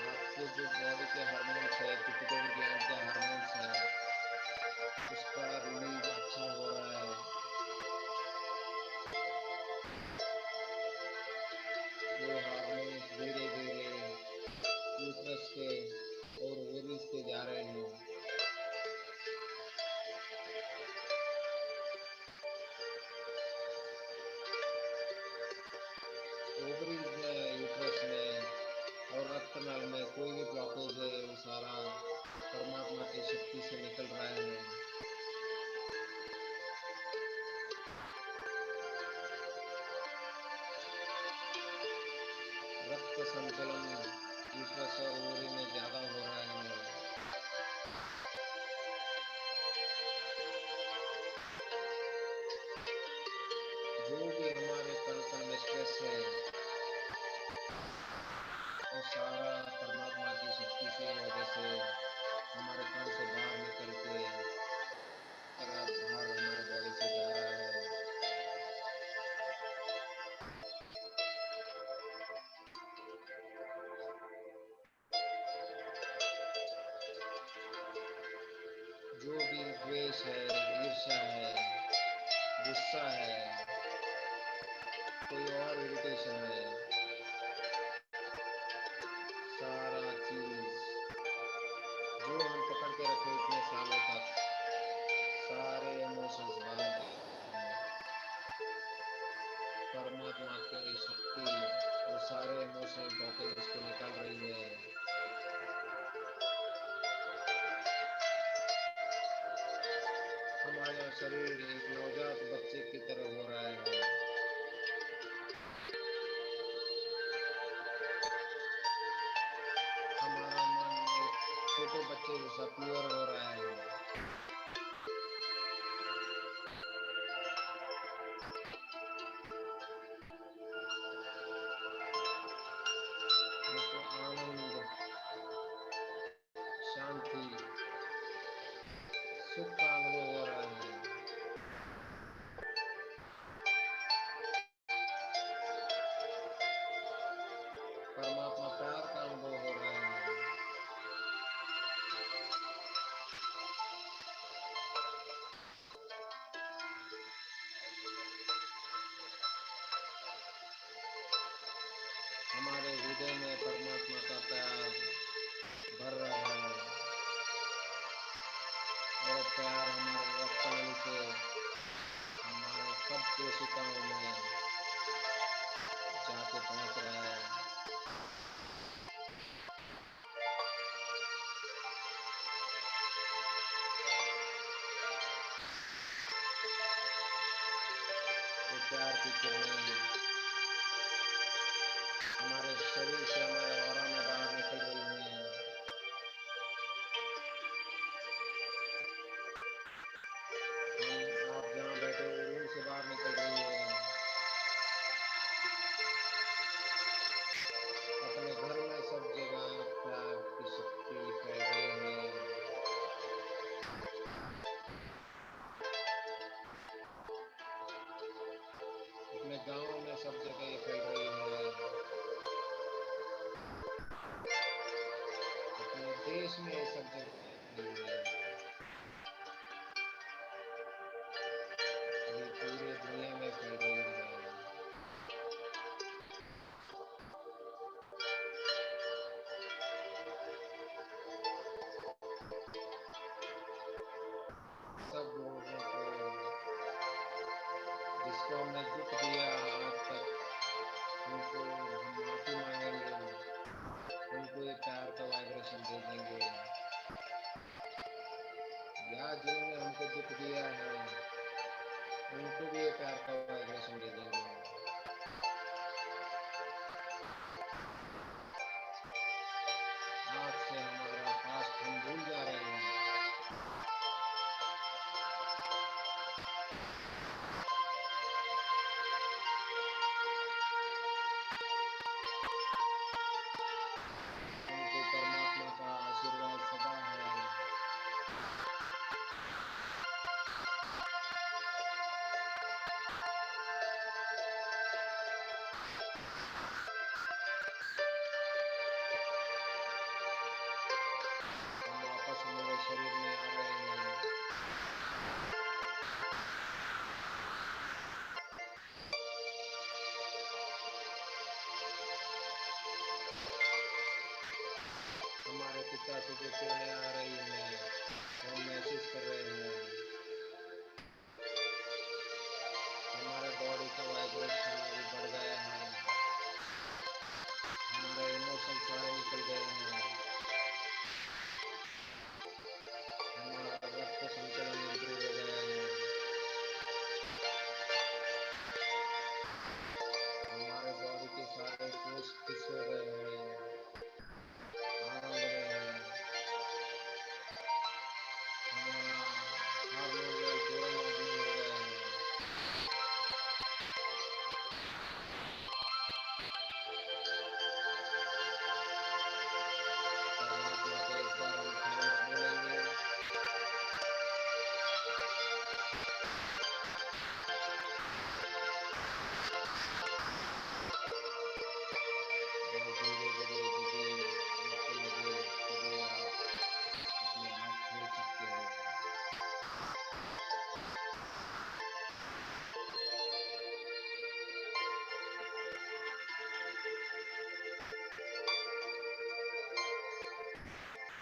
आपके जो बॉडी के हार्मोन्स है, पिट्यूटरी ग्लैंड के हार्मोन्स है, उसका रिलीज अच्छा हो रहा है। वो हार्मोन्स धीरे धीरे यूट्रस के और ओवरीज पे जा रहे हैं। ओवरीज में, यूट्रस में और रक्तनाल में कोई भी ब्लॉकेज है, वो सारा परमात्मा की शक्ति से निकल रहा है। रक्त संचलन यूट्रस और ओवरी में ज्यादा हो रहा है। जो भी हमारे कण कण में स्ट्रेस है, वो सारा परमात्मा की शक्ति की वजह से हमारे कण से बाहर निकल के बाहर हमारे बॉडी से जा रहा है। जो भी द्वेष है, ईर्ष्या है, गुस्सा है, कोई और इरिटेशन है, सारा चीज जो हम पकड़ के रखे इतने सालों तक, सारे इमोशंस बाहर परमात्मा की शक्ति वो सारे इमोशनल ब्लॉकेज को निकाल रही है। हमारा शरीर एक नवजात बच्चे की तरह हो रहा है। हमारा मन एक छोटे बच्चे जैसा प्योर हो रहा है। हृदय में परमात्मा का प्यार भर रहा है और प्यार हमारे रक्तनली से हमारे सब कोशिकाओं में जाके पहुंच रहा है। तो प्यार की किरणें हमारे शरीर से हमारे ऑरा में बाहर निकल रही हैं। आप जहाँ बैठे हो रूम से बाहर निकल रही है। अपने घर में सब जगह प्यार की शक्ति फैल रही है। अपने गांव में सब जगह ये फैल रही है। अपने देश में ये सब जगह फैल रही है। ये पूरे दुनिया में फैल रही है। सब लोगों को जिसको हमने दुख दिया आज तक उनको हम माफी मांगेंगे, उनको ये प्यार का वाइब्रेशन दे देंगे। या जिन्होंने हमको दुख दिया है उनको भी ये प्यार का वाइब्रेशन दे देंगे। आज से हमारा पास्ट हम भूल जा रहे हैं। उनको परमात्मा का आशीर्वाद सदा है। हम वापस हमारे शरीर में आ रहे हैं। हमारे पिता से जो किरणें आ रही हैं हम महसूस कर रहे हैं। हमारे बॉडी का वाइब्रेशन अभी बढ़ गया है। हमारे इमोशन सारे निकल गए हैं। हमारा रक्त संचलन इम्प्रूव हो गया है। हमारे बॉडी के सारे कोष फिक्स हो गए हैं, आराम हो रहे हैं। हार्मोन लेवल पूरा नॉर्मल हो गया है। परमात्मा को एक बार हम थैंक्स बोलेंगे। और धीरे धीरे आपको लगे तभी आप अपने आँख खोल सकते हो।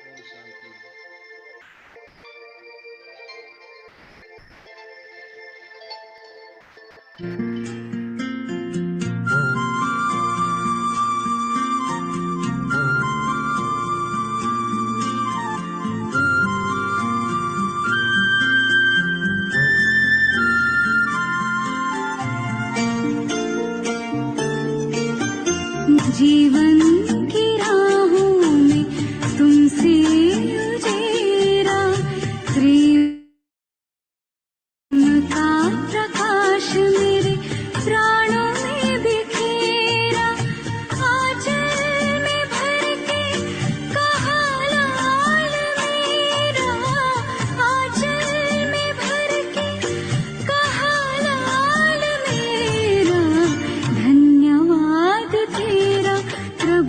ओम शांति। जीवन की राहों में तुमसे उजेरा प्रेम का प्रकाश मेरे प्राणों में बिखेरा। आंचल में भर के कहा लाल मेरा, आंचल में भर के कहा लाल मेरा। धन्यवाद तेरा प्रभु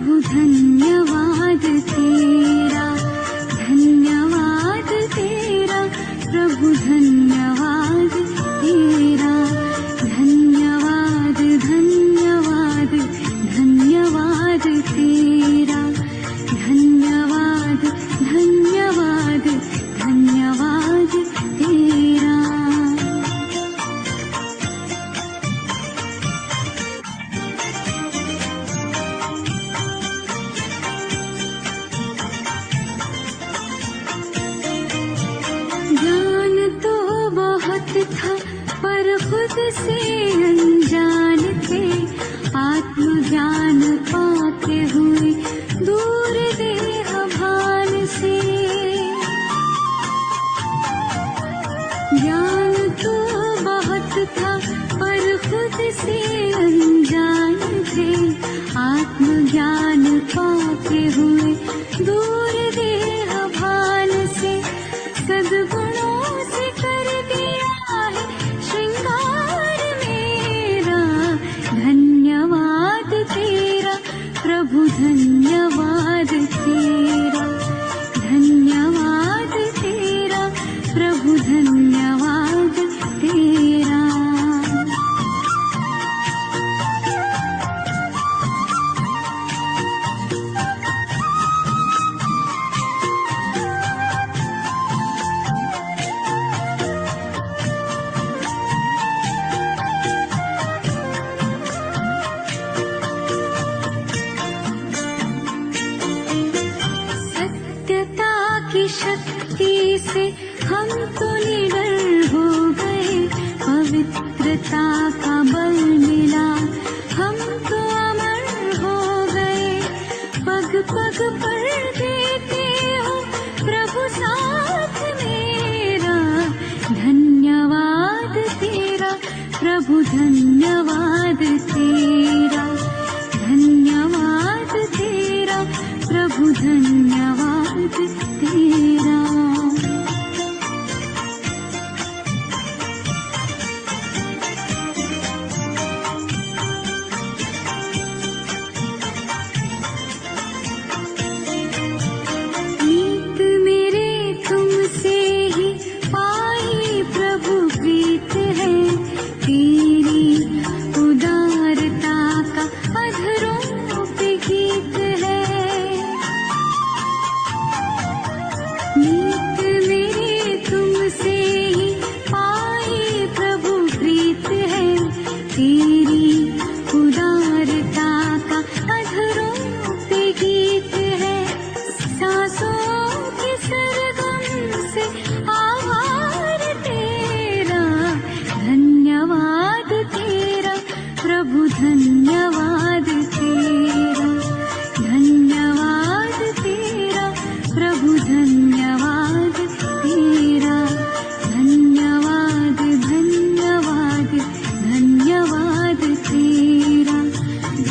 खुद से अनजान थे, आत्मज्ञान पाते हुए दूर देह भान से। ज्ञान तो बहुत था पर खुद से अनजान थे, आत्मज्ञान पाते हुए दूर देह भान से। सद्गुणों से कर दिया है श्रृंगार मेरा, धन्यवाद तेरा प्रभु, धन्यवाद तेरा, धन्यवाद तेरा प्रभु, धन्यवाद तेरा। सत्यता की शक्ति से हम तो निडर हो गए, पवित्रता का बल मिला हम तो अमर हो गए। पग पग पर देते हो प्रभु साथ मेरा, धन्यवाद तेरा प्रभु, धन्यवाद तेरा, धन्यवाद तेरा प्रभु, धन्यवाद तेरा। नीत मेरे तुमसे ही पाई प्रभु प्रीत है, तेरी उदारता का अधरों पे गीत है। नीत मेरे तुमसे ही पाई प्रभु प्रीत है, तेरी उदारता का अधरों पे गीत है। सांसों के सरगम से आभार तेरा, धन्यवाद तेरा प्रभु, धन्यवाद तेरा, धन्यवाद तेरा प्रभु, धन्यवाद तेरा, धन्यवाद धन्यवाद धन्यवाद तेरा,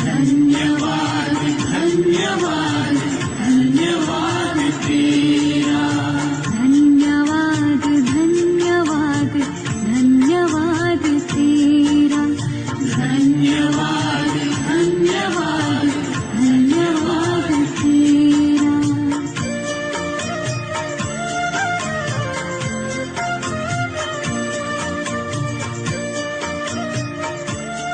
धन्यवाद धन्यवाद धन्यवाद तेरा, धन्यवाद धन्यवाद धन्यवाद तेरा, धन्यवाद।